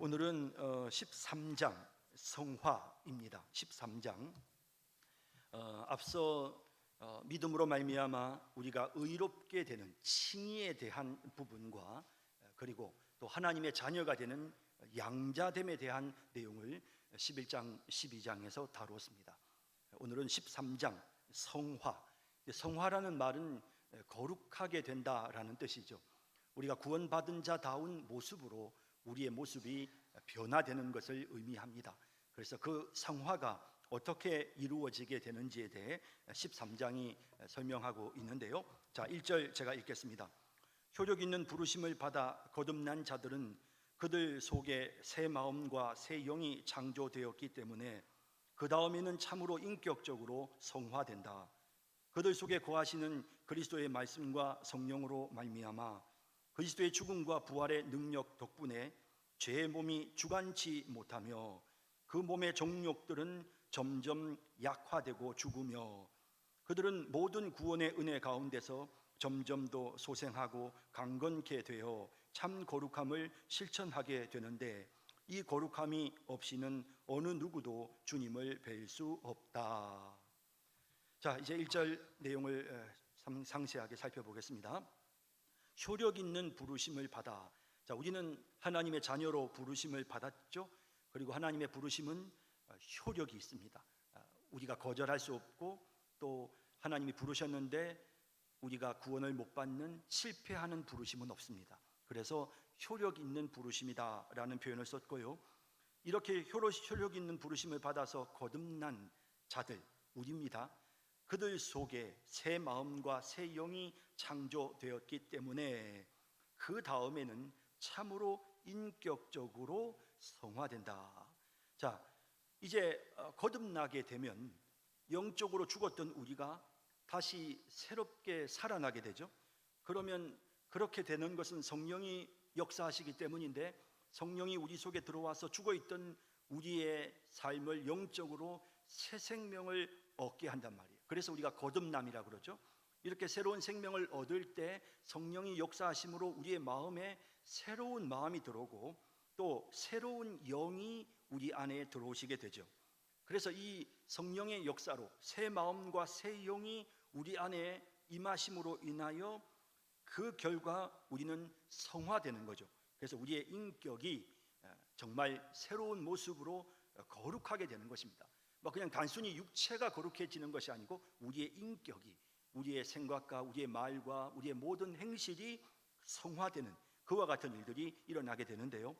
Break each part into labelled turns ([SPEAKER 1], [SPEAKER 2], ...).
[SPEAKER 1] 오늘은 13장 성화입니다. 13장. 앞서 믿음으로 말미암아 우리가 의롭게 되는 칭의에 대한 부분과 그리고 또 하나님의 자녀가 되는 양자됨에 대한 내용을 11장, 12장에서 다루었습니다. 오늘은 13장 성화. 성화라는 말은 거룩하게 된다라는 뜻이죠. 우리가 구원받은 자다운 모습으로 우리의 모습이 변화되는 것을 의미합니다. 그래서 그 성화가 어떻게 이루어지게 되는지에 대해 13장이 설명하고 있는데요. 자, 1절 제가 읽겠습니다. 효력 있는 부르심을 받아 거듭난 자들은 그들 속에 새 마음과 새 영이 창조되었기 때문에 그 다음에는 참으로 인격적으로 성화된다. 그들 속에 거하시는 그리스도의 말씀과 성령으로 말미암아 그리스도의 죽음과 부활의 능력 덕분에 죄의 몸이 주관치 못하며 그 몸의 정욕들은 점점 약화되고 죽으며 그들은 모든 구원의 은혜 가운데서 점점 더 소생하고 강건케 되어 참 거룩함을 실천하게 되는데 이 거룩함이 없이는 어느 누구도 주님을 뵐 수 없다. 자, 이제 1절 내용을 상세하게 살펴보겠습니다. 효력 있는 부르심을 받아. 자, 우리는 하나님의 자녀로 부르심을 받았죠. 그리고 하나님의 부르심은 효력이 있습니다. 우리가 거절할 수 없고 또 하나님이 부르셨는데 우리가 구원을 못 받는 실패하는 부르심은 없습니다. 그래서 효력 있는 부르심이다라는 표현을 썼고요. 이렇게 효력 있는 부르심을 받아서 거듭난 자들, 우리입니다. 그들 속에 새 마음과 새 영이 창조되었기 때문에 그 다음에는 참으로 인격적으로 성화된다. 자, 이제 거듭나게 되면 영적으로 죽었던 우리가 다시 새롭게 살아나게 되죠. 그러면 그렇게 되는 것은 성령이 역사하시기 때문인데 성령이 우리 속에 들어와서 죽어있던 우리의 삶을 영적으로 새 생명을 얻게 한단 말이에요. 그래서 우리가 거듭남이라고 그러죠. 이렇게 새로운 생명을 얻을 때 성령이 역사하심으로 우리의 마음에 새로운 마음이 들어오고 또 새로운 영이 우리 안에 들어오시게 되죠. 그래서 이 성령의 역사로 새 마음과 새 영이 우리 안에 임하심으로 인하여 그 결과 우리는 성화되는 거죠. 그래서 우리의 인격이 정말 새로운 모습으로 거룩하게 되는 것입니다. 그냥 단순히 육체가 거룩해지는 것이 아니고 우리의 인격이, 우리의 생각과 우리의 말과 우리의 모든 행실이 성화되는 그와 같은 일들이 일어나게 되는데요.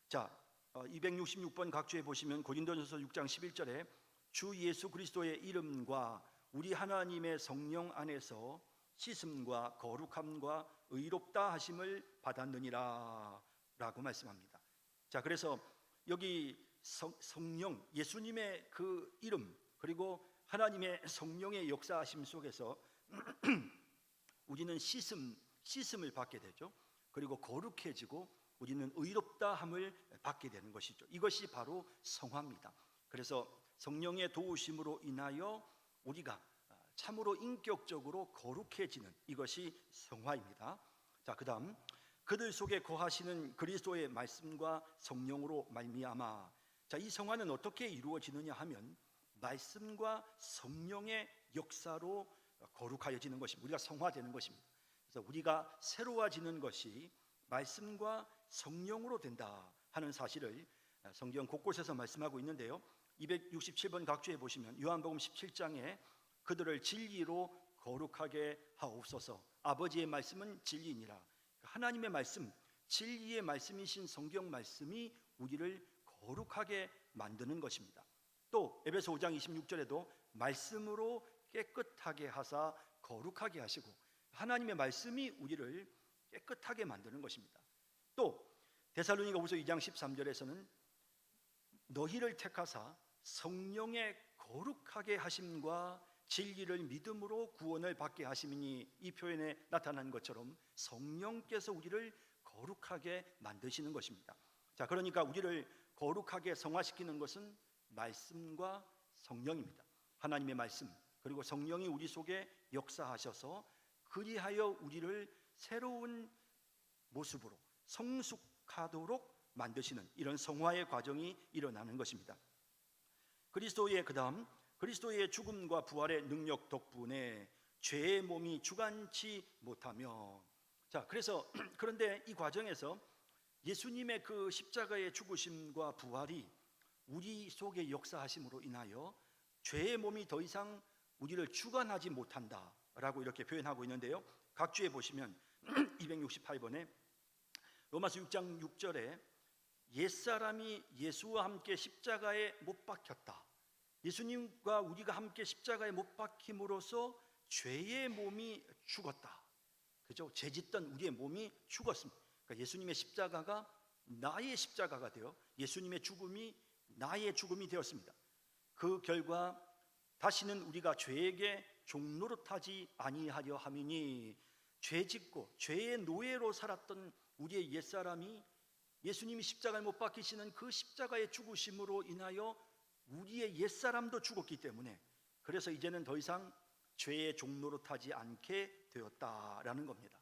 [SPEAKER 1] 자, 266번 각주에 보시면 고린도전서 6장 11절에 주 예수 그리스도의 이름과 우리 하나님의 성령 안에서 씻음과 거룩함과 의롭다 하심을 받았느니라 라고 말씀합니다. 자, 그래서 여기 성령, 예수님의 그 이름 그리고 하나님의 성령의 역사하심 속에서 우리는 씻음을 받게 되죠. 그리고 거룩해지고 우리는 의롭다함을 받게 되는 것이죠. 이것이 바로 성화입니다. 그래서 성령의 도우심으로 인하여 우리가 참으로 인격적으로 거룩해지는 이것이 성화입니다. 자, 그다음 그들 속에 거하시는 그리스도의 말씀과 성령으로 말미암아. 자, 이 성화는 어떻게 이루어지느냐 하면 말씀과 성령의 역사로 거룩하여지는 것입니다. 우리가 성화되는 것입니다. 그래서 우리가 새로워지는 것이 말씀과 성령으로 된다 하는 사실을 성경 곳곳에서 말씀하고 있는데요. 267번 각주에 보시면 요한복음 17장에 그들을 진리로 거룩하게 하옵소서. 아버지의 말씀은 진리니라. 하나님의 말씀, 진리의 말씀이신 성경 말씀이 우리를 거룩하게 만드는 것입니다. 또 에베소 5장 26절에도 말씀으로 깨끗하게 하사 거룩하게 하시고 하나님의 말씀이 우리를 깨끗하게 만드는 것입니다. 또 데살로니가후서 2장 13절에서는 너희를 택하사 성령의 거룩하게 하심과 진리를 믿음으로 구원을 받게 하심이니 이 표현에 나타난 것처럼 성령께서 우리를 거룩하게 만드시는 것입니다. 자, 그러니까 우리를 거룩하게 성화시키는 것은 말씀과 성령입니다. 하나님의 말씀 그리고 성령이 우리 속에 역사하셔서 그리하여 우리를 새로운 모습으로 성숙하도록 만드시는 이런 성화의 과정이 일어나는 것입니다. 그리스도의 그다음 그리스도의 죽음과 부활의 능력 덕분에 죄의 몸이 주관치 못하며, 자, 그래서 그런데 이 과정에서 예수님의 그 십자가의 죽으심과 부활이 우리 속에 역사하심으로 인하여 죄의 몸이 더 이상 우리를 주관하지 못한다라고 이렇게 표현하고 있는데요. 각주에 보시면 268번에 로마서 6장 6절에 옛사람이 예수와 함께 십자가에 못 박혔다. 예수님과 우리가 함께 십자가에 못 박힘으로써 죄의 몸이 죽었다. 그죠? 죄짓던 우리의 몸이 죽었습니다. 그러니까 예수님의 십자가가 나의 십자가가 되어 예수님의 죽음이 나의 죽음이 되었습니다. 그 결과 다시는 우리가 죄에게 종노릇하지 아니하려 함이니, 죄짓고 죄의 노예로 살았던 우리의 옛사람이 예수님이 십자가에 못 박히시는 그 십자가의 죽으심으로 인하여 우리의 옛사람도 죽었기 때문에, 그래서 이제는 더 이상 죄의 종노릇하지 않게 되었다라는 겁니다.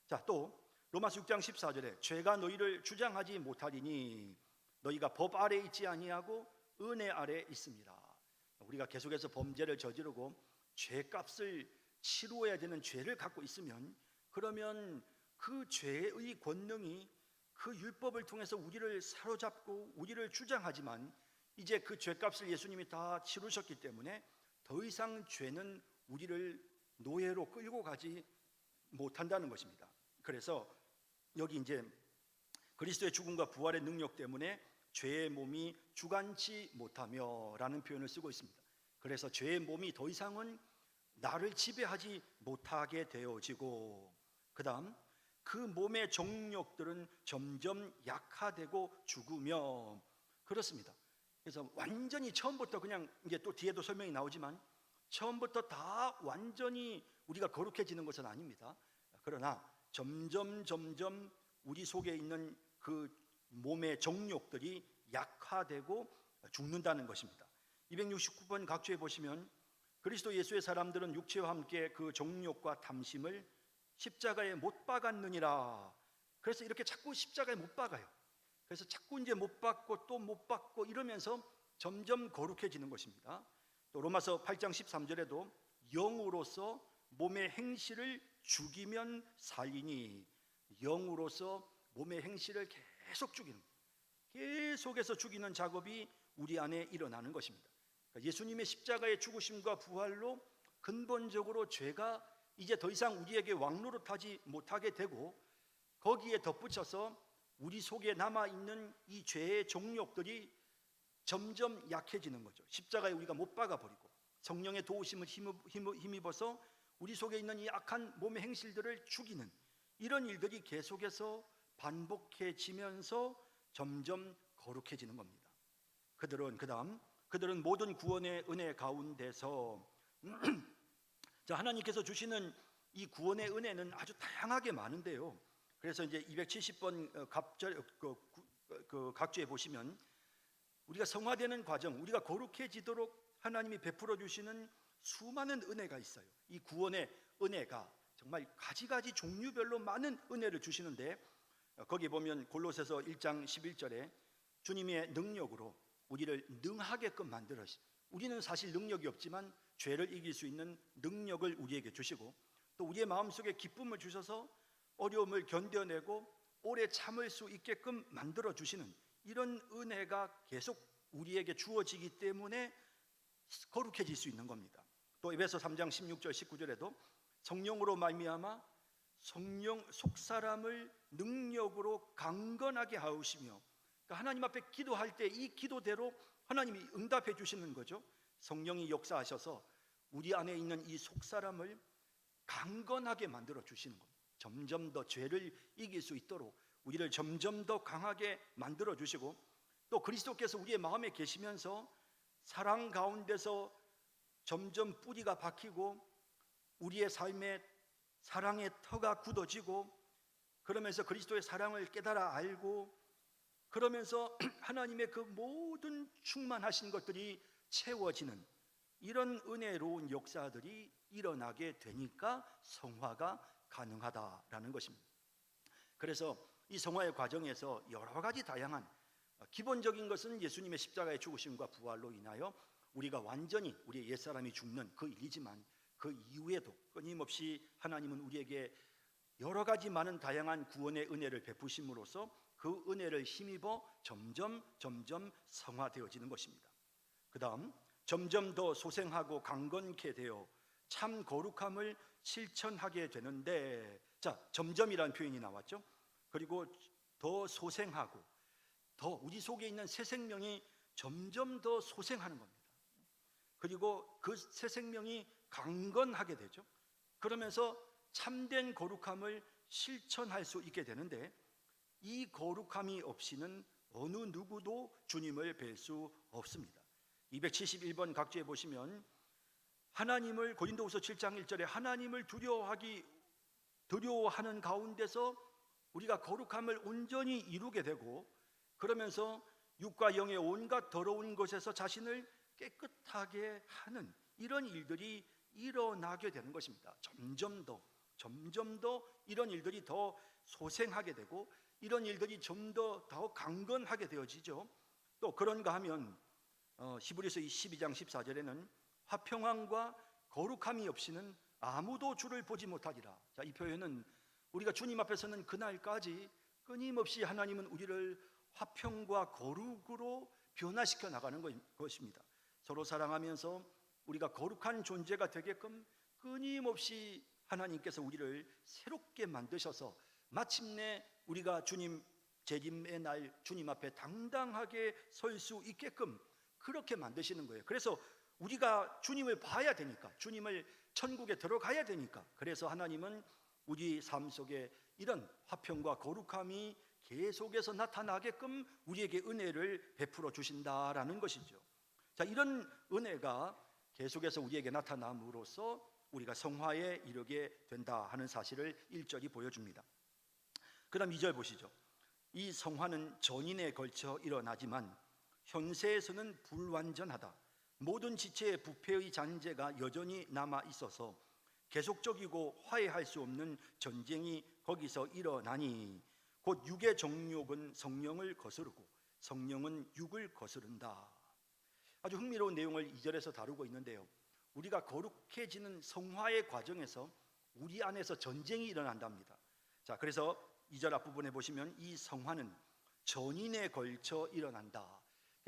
[SPEAKER 1] 자, 또 로마서 6장 14절에 죄가 너희를 주장하지 못하리니 너희가 법 아래 있지 아니하고 은혜 아래 있습니다. 우리가 계속해서 범죄를 저지르고 죄값을 치루어야 되는 죄를 갖고 있으면, 그러면 그 죄의 권능이 그 율법을 통해서 우리를 사로잡고 우리를 주장하지만, 이제 그 죄값을 예수님이 다 치르셨기 때문에 더 이상 죄는 우리를 노예로 끌고 가지 못한다는 것입니다. 그래서 여기 이제 그리스도의 죽음과 부활의 능력 때문에 죄의 몸이 주관치 못하며 라는 표현을 쓰고 있습니다. 그래서 죄의 몸이 더 이상은 나를 지배하지 못하게 되어지고, 그 다음 그 몸의 정욕들은 점점 약화되고 죽으며, 그렇습니다. 그래서 완전히 처음부터, 그냥 이제 또 뒤에도 설명이 나오지만 처음부터 다 완전히 우리가 거룩해지는 것은 아닙니다. 그러나 점점 우리 속에 있는 그 몸의 정욕들이 약화되고 죽는다는 것입니다. 269번 각주에 보시면 그리스도 예수의 사람들은 육체와 함께 그 정욕과 탐심을 십자가에 못 박았느니라. 그래서 이렇게 자꾸 십자가에 못 박아요. 그래서 자꾸 이제 못 박고 또 못 박고 이러면서 점점 거룩해지는 것입니다. 또 로마서 8장 13절에도 영으로서 몸의 행실을 죽이면 살리니, 영으로서 몸의 행실을 계속 죽이는, 계속해서 죽이는 작업이 우리 안에 일어나는 것입니다. 그러니까 예수님의 십자가의 죽으심과 부활로 근본적으로 죄가 이제 더 이상 우리에게 왕노릇하지 못하게 되고, 거기에 덧붙여서 우리 속에 남아있는 이 죄의 정욕들이 점점 약해지는 거죠. 십자가에 우리가 못 박아버리고 성령의 도우심을 힘입어서 우리 속에 있는 이 악한 몸의 행실들을 죽이는 이런 일들이 계속해서 반복해지면서 점점 거룩해지는 겁니다. 그들은 모든 구원의 은혜 가운데서 자, 하나님께서 주시는 이 구원의 은혜는 아주 다양하게 많은데요. 그래서 이제 270번 각주에 보시면 우리가 성화되는 과정, 우리가 거룩해지도록 하나님이 베풀어 주시는 수많은 은혜가 있어요. 이 구원의 은혜가 정말 가지가지 종류별로 많은 은혜를 주시는데, 거기 보면 골로새서 1장 11절에 주님의 능력으로 우리를 능하게끔 만들어시, 우리는 사실 능력이 없지만 죄를 이길 수 있는 능력을 우리에게 주시고, 또 우리의 마음속에 기쁨을 주셔서 어려움을 견뎌내고 오래 참을 수 있게끔 만들어 주시는 이런 은혜가 계속 우리에게 주어지기 때문에 거룩해질 수 있는 겁니다. 또 에베소 3장 16절 19절에도 성령으로 말미암아 성령 속사람을 능력으로 강건하게 하시며, 그러니까 하나님 앞에 기도할 때 이 기도대로 하나님이 응답해 주시는 거죠. 성령이 역사하셔서 우리 안에 있는 이 속사람을 강건하게 만들어 주시는 겁니다. 점점 더 죄를 이길 수 있도록 우리를 점점 더 강하게 만들어 주시고, 또 그리스도께서 우리의 마음에 계시면서 사랑 가운데서 점점 뿌리가 박히고 우리의 삶에 사랑의 터가 굳어지고, 그러면서 그리스도의 사랑을 깨달아 알고, 그러면서 하나님의 그 모든 충만하신 것들이 채워지는 이런 은혜로운 역사들이 일어나게 되니까 성화가 가능하다라는 것입니다. 그래서 이 성화의 과정에서 여러 가지 다양한 기본적인 것은 예수님의 십자가의 죽으심과 부활로 인하여 우리가 완전히 우리의 옛사람이 죽는 그 일이지만 그 이후에도 끊임없이 하나님은 우리에게 여러 가지 많은 다양한 구원의 은혜를 베푸심으로써 그 은혜를 힘입어 점점 성화되어지는 것입니다. 그 다음 점점 더 소생하고 강건케 되어 참 거룩함을 실천하게 되는데, 자, 점점이라는 표현이 나왔죠. 그리고 더 소생하고, 더 우리 속에 있는 새 생명이 점점 더 소생하는 겁니다. 그리고 그 새 생명이 강건하게 되죠. 그러면서 참된 거룩함을 실천할 수 있게 되는데, 이 거룩함이 없이는 어느 누구도 주님을 뵐 수 없습니다. 271번 각주에 보시면 하나님을, 고린도후서 7장 1절에 하나님을 두려워하는 가운데서 우리가 거룩함을 온전히 이루게 되고, 그러면서 육과 영의 온갖 더러운 것에서 자신을 깨끗하게 하는 이런 일들이 일어나게 되는 것입니다. 점점 더 이런 일들이 더 소생하게 되고, 이런 일들이 좀 더 강건하게 되어지죠. 또 그런가 하면 히브리서 12장 14절에는 화평함과 거룩함이 없이는 아무도 주를 보지 못하리라. 자, 이 표현은 우리가 주님 앞에 서는 그날까지 끊임없이 하나님은 우리를 화평과 거룩으로 변화시켜 나가는 것입니다. 서로 사랑하면서 우리가 거룩한 존재가 되게끔 끊임없이 하나님께서 우리를 새롭게 만드셔서 마침내 우리가 주님 재림의 날 주님 앞에 당당하게 설 수 있게끔 그렇게 만드시는 거예요. 그래서 우리가 주님을 봐야 되니까, 주님을 천국에 들어가야 되니까, 그래서 하나님은 우리 삶 속에 이런 화평과 거룩함이 계속해서 나타나게끔 우리에게 은혜를 베풀어 주신다라는 것이죠. 자, 이런 은혜가 계속해서 우리에게 나타남으로써 우리가 성화에 이르게 된다 하는 사실을 1절이 보여줍니다. 그 다음 2절 보시죠. 이 성화는 전인에 걸쳐 일어나지만 현세에서는 불완전하다. 모든 지체의 부패의 잔재가 여전히 남아 있어서 계속적이고 화해할 수 없는 전쟁이 거기서 일어나니 곧 육의 정욕은 성령을 거스르고 성령은 육을 거스른다. 아주 흥미로운 내용을 2절에서 다루고 있는데요, 우리가 거룩해지는 성화의 과정에서 우리 안에서 전쟁이 일어난답니다. 자, 그래서 2절 앞부분에 보시면 이 성화는 전인에 걸쳐 일어난다.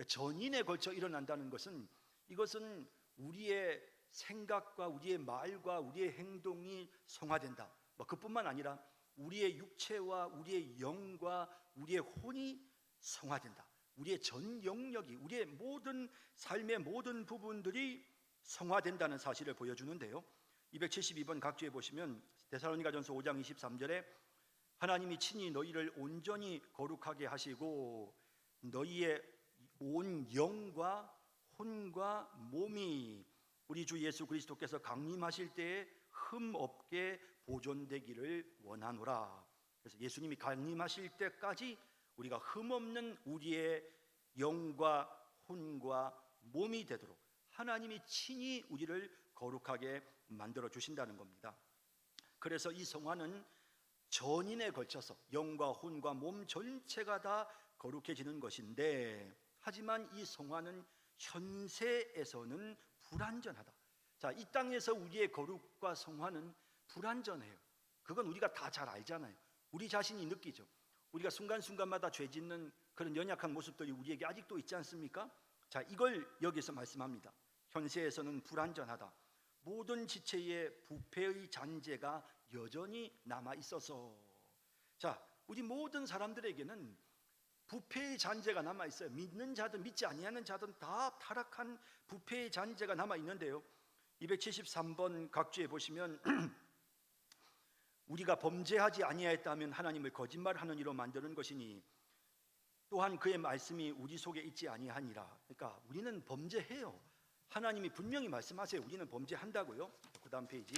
[SPEAKER 1] 전인에 걸쳐 일어난다는 것은, 이것은 우리의 생각과 우리의 말과 우리의 행동이 성화된다. 그뿐만 아니라 우리의 육체와 우리의 영과 우리의 혼이 성화된다. 우리의 전 영역이, 우리의 모든 삶의 모든 부분들이 성화된다는 사실을 보여주는데요, 272번 각주에 보시면 데살로니가전서 5장 23절에 하나님이 친히 너희를 온전히 거룩하게 하시고 너희의 온 영과 혼과 몸이 우리 주 예수 그리스도께서 강림하실 때에 흠 없게 보존되기를 원하노라. 그래서 예수님이 강림하실 때까지 우리가 흠 없는 우리의 영과 혼과 몸이 되도록 하나님이 친히 우리를 거룩하게 만들어 주신다는 겁니다. 그래서 이 성화는 전인에 걸쳐서 영과 혼과 몸 전체가 다 거룩해지는 것인데, 하지만 이 성화는 현세에서는 불완전하다. 자, 이 땅에서 우리의 거룩과 성화는 불완전해요. 그건 우리가 다 잘 알잖아요. 우리 자신이 느끼죠. 우리가 순간순간마다 죄 짓는 그런 연약한 모습들이 우리에게 아직도 있지 않습니까? 자, 이걸 여기서 말씀합니다. 현세에서는 불완전하다. 모든 지체의 부패의 잔재가 여전히 남아 있어서, 자, 우리 모든 사람들에게는 부패의 잔재가 남아 있어요. 믿는 자든 믿지 아니하는 자든 다 타락한 부패의 잔재가 남아 있는데요, 273번 각주에 보시면 우리가 범죄하지 아니하였다면 하나님을 거짓말하는 이로 만드는 것이니 또한 그의 말씀이 우리 속에 있지 아니하니라. 그러니까 우리는 범죄해요. 하나님이 분명히 말씀하세요. 우리는 범죄한다고요. 그 다음 페이지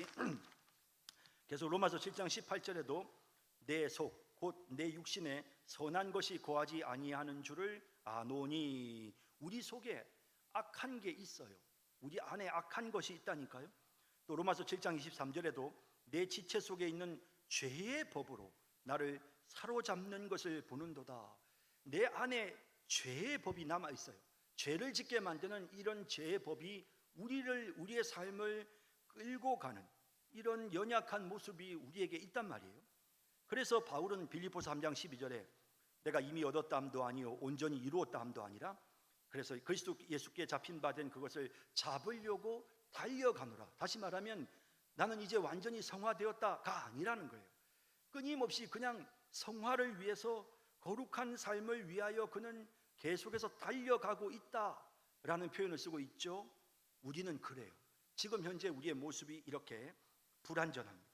[SPEAKER 1] 계속 로마서 7장 18절에도 내 속 곧 내 육신에 선한 것이 거하지 아니하는 줄을 아노니, 우리 속에 악한 게 있어요. 우리 안에 악한 것이 있다니까요. 또 로마서 7장 23절에도 내 지체 속에 있는 죄의 법으로 나를 사로잡는 것을 보는도다. 내 안에 죄의 법이 남아 있어요. 죄를 짓게 만드는 이런 죄의 법이 우리의 삶을 끌고 가는 이런 연약한 모습이 우리에게 있단 말이에요. 그래서 바울은 빌립보서 3장 12절에 내가 이미 얻었다 함도 아니요 온전히 이루었다 함도 아니라 그래서 그리스도 예수께 잡힌 바 된 그것을 잡으려고 달려가노라. 다시 말하면 나는 이제 완전히 성화되었다가 아니라는 거예요. 끊임없이 그냥 성화를 위해서 거룩한 삶을 위하여 그는 계속해서 달려가고 있다라는 표현을 쓰고 있죠. 우리는 그래요. 지금 현재 우리의 모습이 이렇게 불완전합니다.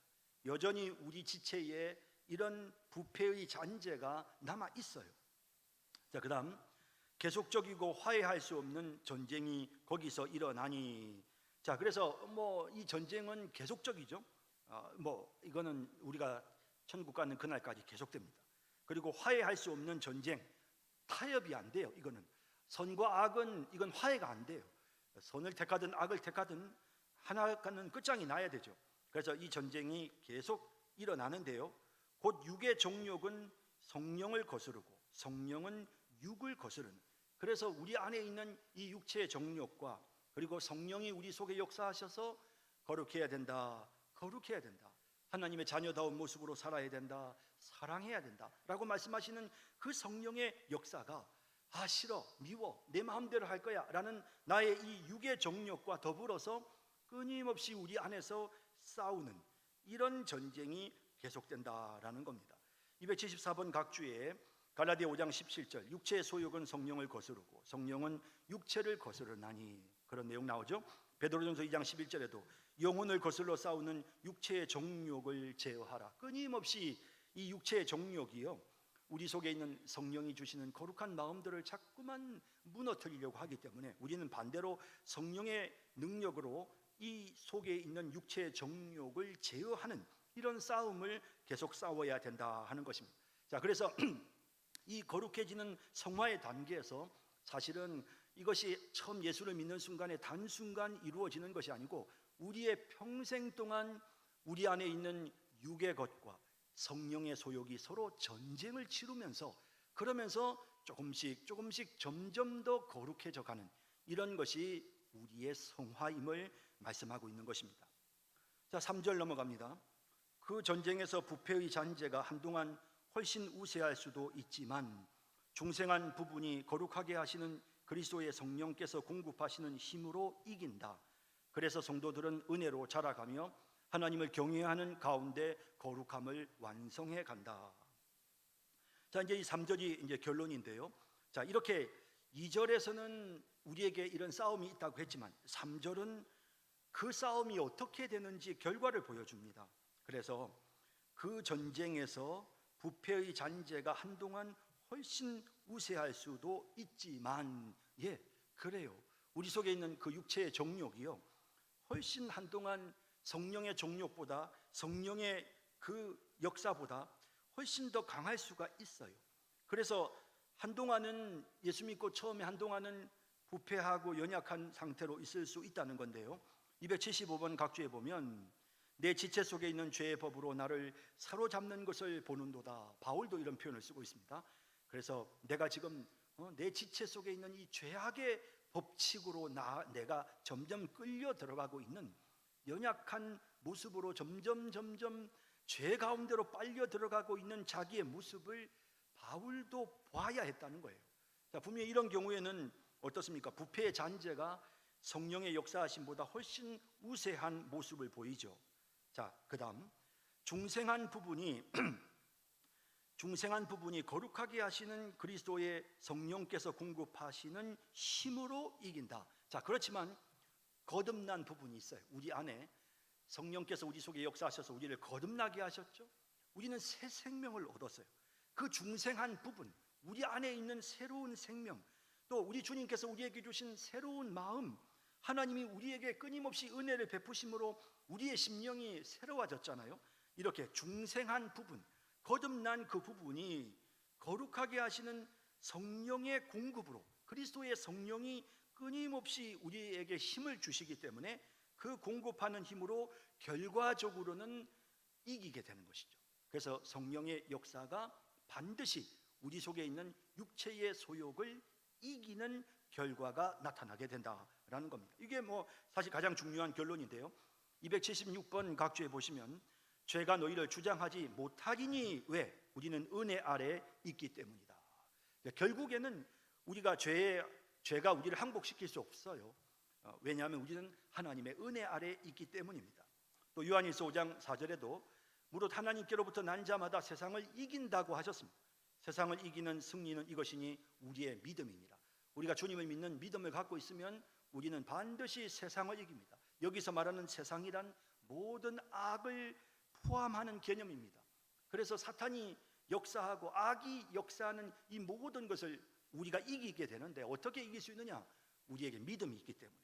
[SPEAKER 1] 여전히 우리 지체에 이런 부패의 잔재가 남아 있어요. 자, 그다음 계속적이고 화해할 수 없는 전쟁이 거기서 일어나니. 자, 그래서 이 전쟁은 계속적이죠. 이거는 우리가 천국 가는 그날까지 계속됩니다. 그리고 화해할 수 없는 전쟁, 타협이 안 돼요. 이거는 선과 악은 이건 화해가 안 돼요. 선을 택하든 악을 택하든 하나는 끝장이 나야 되죠. 그래서 이 전쟁이 계속 일어나는데요. 곧 육의 정욕은 성령을 거스르고 성령은 육을 거스르는. 그래서 우리 안에 있는 이 육체의 정욕과 그리고 성령이 우리 속에 역사하셔서 거룩해야 된다. 거룩해야 된다. 하나님의 자녀다운 모습으로 살아야 된다. 사랑해야 된다 라고 말씀하시는 그 성령의 역사가 싫어, 미워, 내 마음대로 할 거야 라는 나의 이 육의 정욕과 더불어서 끊임없이 우리 안에서 싸우는 이런 전쟁이 계속된다라는 겁니다. 274번 각주에 갈라디아 5장 17절 육체의 소욕은 성령을 거스르고 성령은 육체를 거스르나니 그런 내용 나오죠. 베드로전서 2장 11절에도 영혼을 거슬러 싸우는 육체의 정욕을 제어하라. 끊임없이 이 육체의 정욕이요 우리 속에 있는 성령이 주시는 거룩한 마음들을 자꾸만 무너뜨리려고 하기 때문에 우리는 반대로 성령의 능력으로 이 속에 있는 육체의 정욕을 제어하는 이런 싸움을 계속 싸워야 된다 하는 것입니다. 자, 그래서 이 거룩해지는 성화의 단계에서 사실은 이것이 처음 예수를 믿는 순간에 단순간 이루어지는 것이 아니고 우리의 평생 동안 우리 안에 있는 육의 것과 성령의 소욕이 서로 전쟁을 치르면서 그러면서 조금씩 점점 더 거룩해져 가는 이런 것이 우리의 성화임을 말씀하고 있는 것입니다. 자, 3절 넘어갑니다. 그 전쟁에서 부패의 잔재가 한동안 훨씬 우세할 수도 있지만 중생한 부분이 거룩하게 하시는 그리스도의 성령께서 공급하시는 힘으로 이긴다. 그래서 성도들은 은혜로 자라가며 하나님을 경외하는 가운데 거룩함을 완성해 간다. 자, 이제 이 3절이 이제 결론인데요. 자, 이렇게 2절에서는 우리에게 이런 싸움이 있다고 했지만 3절은 그 싸움이 어떻게 되는지 결과를 보여줍니다. 그래서 그 전쟁에서 부패의 잔재가 한동안 훨씬 우세할 수도 있지만 그래요. 우리 속에 있는 그 육체의 정욕이요 훨씬 한동안 성령의 정욕보다 성령의 그 역사보다 훨씬 더 강할 수가 있어요. 그래서 한동안은 예수 믿고 처음에 한동안은 부패하고 연약한 상태로 있을 수 있다는 건데요. 275번 각주에 보면 내 지체 속에 있는 죄의 법으로 나를 사로잡는 것을 보는도다. 바울도 이런 표현을 쓰고 있습니다. 그래서 내가 지금 내 지체 속에 있는 이 죄악의 법칙으로 내가 점점 끌려 들어가고 있는 연약한 모습으로 점점 죄 가운데로 빨려 들어가고 있는 자기의 모습을 바울도 봐야 했다는 거예요. 자, 분명히 이런 경우에는 어떻습니까? 부패의 잔재가 성령의 역사하심보다 훨씬 우세한 모습을 보이죠. 자, 그다음 중생한 부분이 거룩하게 하시는 그리스도의 성령께서 공급하시는 힘으로 이긴다. 자, 그렇지만 거듭난 부분이 있어요. 우리 안에 성령께서 우리 속에 역사하셔서 우리를 거듭나게 하셨죠. 우리는 새 생명을 얻었어요. 그 중생한 부분, 우리 안에 있는 새로운 생명, 또 우리 주님께서 우리에게 주신 새로운 마음, 하나님이 우리에게 끊임없이 은혜를 베푸심으로 우리의 심령이 새로워졌잖아요. 이렇게 중생한 부분, 거듭난 그 부분이 거룩하게 하시는 성령의 공급으로 그리스도의 성령이 끊임없이 우리에게 힘을 주시기 때문에 그 공급하는 힘으로 결과적으로는 이기게 되는 것이죠. 그래서 성령의 역사가 반드시 우리 속에 있는 육체의 소욕을 이기는 결과가 나타나게 된다라는 겁니다. 이게 사실 가장 중요한 결론인데요. 276번 각주에 보시면 죄가 너희를 주장하지 못하리니 왜? 우리는 은혜 아래 있기 때문이다. 결국에는 우리가 죄가 우리를 항복시킬 수 없어요. 왜냐하면 우리는 하나님의 은혜 아래 있기 때문입니다. 또 요한일서 5장 4절에도 무릇 하나님께로부터 난 자마다 세상을 이긴다고 하셨습니다. 세상을 이기는 승리는 이것이니 우리의 믿음이니라. 우리가 주님을 믿는 믿음을 갖고 있으면 우리는 반드시 세상을 이깁니다. 여기서 말하는 세상이란 모든 악을 포함하는 개념입니다. 그래서 사탄이 역사하고 악이 역사하는 이 모든 것을 우리가 이기게 되는데 어떻게 이길 수 있느냐? 우리에게 믿음이 있기 때문에.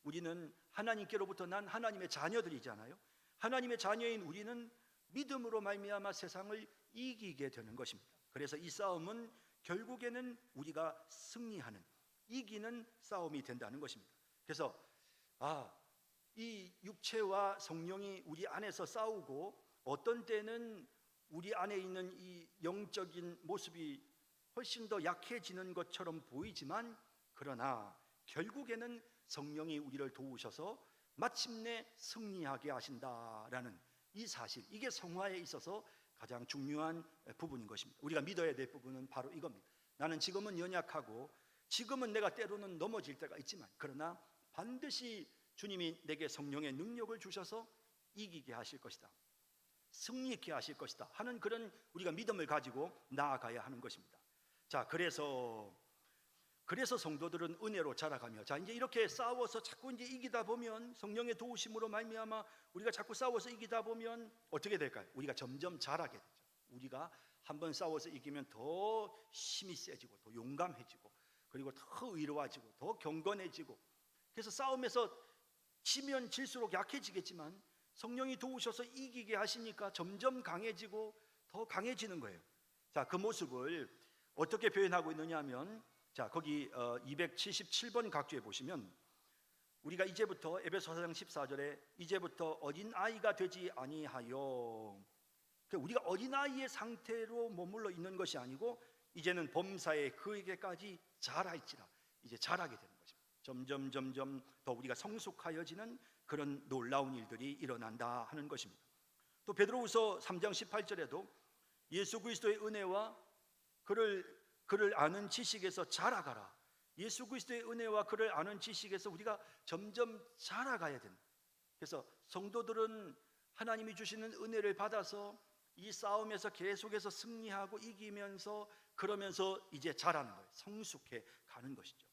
[SPEAKER 1] 우리는 하나님께로부터 난 하나님의 자녀들이잖아요. 하나님의 자녀인 우리는 믿음으로 말미암아 세상을 이기게 되는 것입니다. 그래서 이 싸움은 결국에는 우리가 승리하는, 이기는 싸움이 된다는 것입니다. 그래서 이 육체와 성령이 우리 안에서 싸우고 어떤 때는 우리 안에 있는 이 영적인 모습이 훨씬 더 약해지는 것처럼 보이지만, 그러나 결국에는 성령이 우리를 도우셔서 마침내 승리하게 하신다라는 이 사실, 이게 성화에 있어서 가장 중요한 부분인 것입니다. 우리가 믿어야 될 부분은 바로 이겁니다. 나는 지금은 연약하고 지금은 내가 때로는 넘어질 때가 있지만, 그러나 반드시 주님이 내게 성령의 능력을 주셔서 이기게 하실 것이다, 승리케 하실 것이다 하는 그런 우리가 믿음을 가지고 나아가야 하는 것입니다. 자, 그래서 성도들은 은혜로 자라가며, 자, 이제 이렇게 싸워서 자꾸 이제 이기다 보면, 성령의 도우심으로 말미암아 우리가 자꾸 싸워서 이기다 보면 어떻게 될까요? 우리가 점점 자라게 되죠. 우리가 한번 싸워서 이기면 더 힘이 세지고 더 용감해지고, 그리고 더 의로워지고 더 경건해지고, 그래서 싸움에서 지면 질수록 약해지겠지만 성령이 도우셔서 이기게 하시니까 점점 강해지고 더 강해지는 거예요. 자, 그 모습을 어떻게 표현하고 있느냐 하면, 자, 거기 277번 각주에 보시면 우리가 이제부터, 에베소 4장 14절에 이제부터 어린아이가 되지 아니하여, 우리가 어린아이의 상태로 머물러 있는 것이 아니고 이제는 범사에 그에게까지 자랄지라, 이제 자라게 되는 것입니다. 점점 더 우리가 성숙하여지는 그런 놀라운 일들이 일어난다 하는 것입니다. 또 베드로후서 3장 18절에도 예수 그리스도의 은혜와 그를 아는 지식에서 자라가라. 예수 그리스도의 은혜와 그를 아는 지식에서 우리가 점점 자라가야 된다. 그래서 성도들은 하나님이 주시는 은혜를 받아서 이 싸움에서 계속해서 승리하고 이기면서, 그러면서 이제 자라는 거예요. 성숙해 가는 것이죠.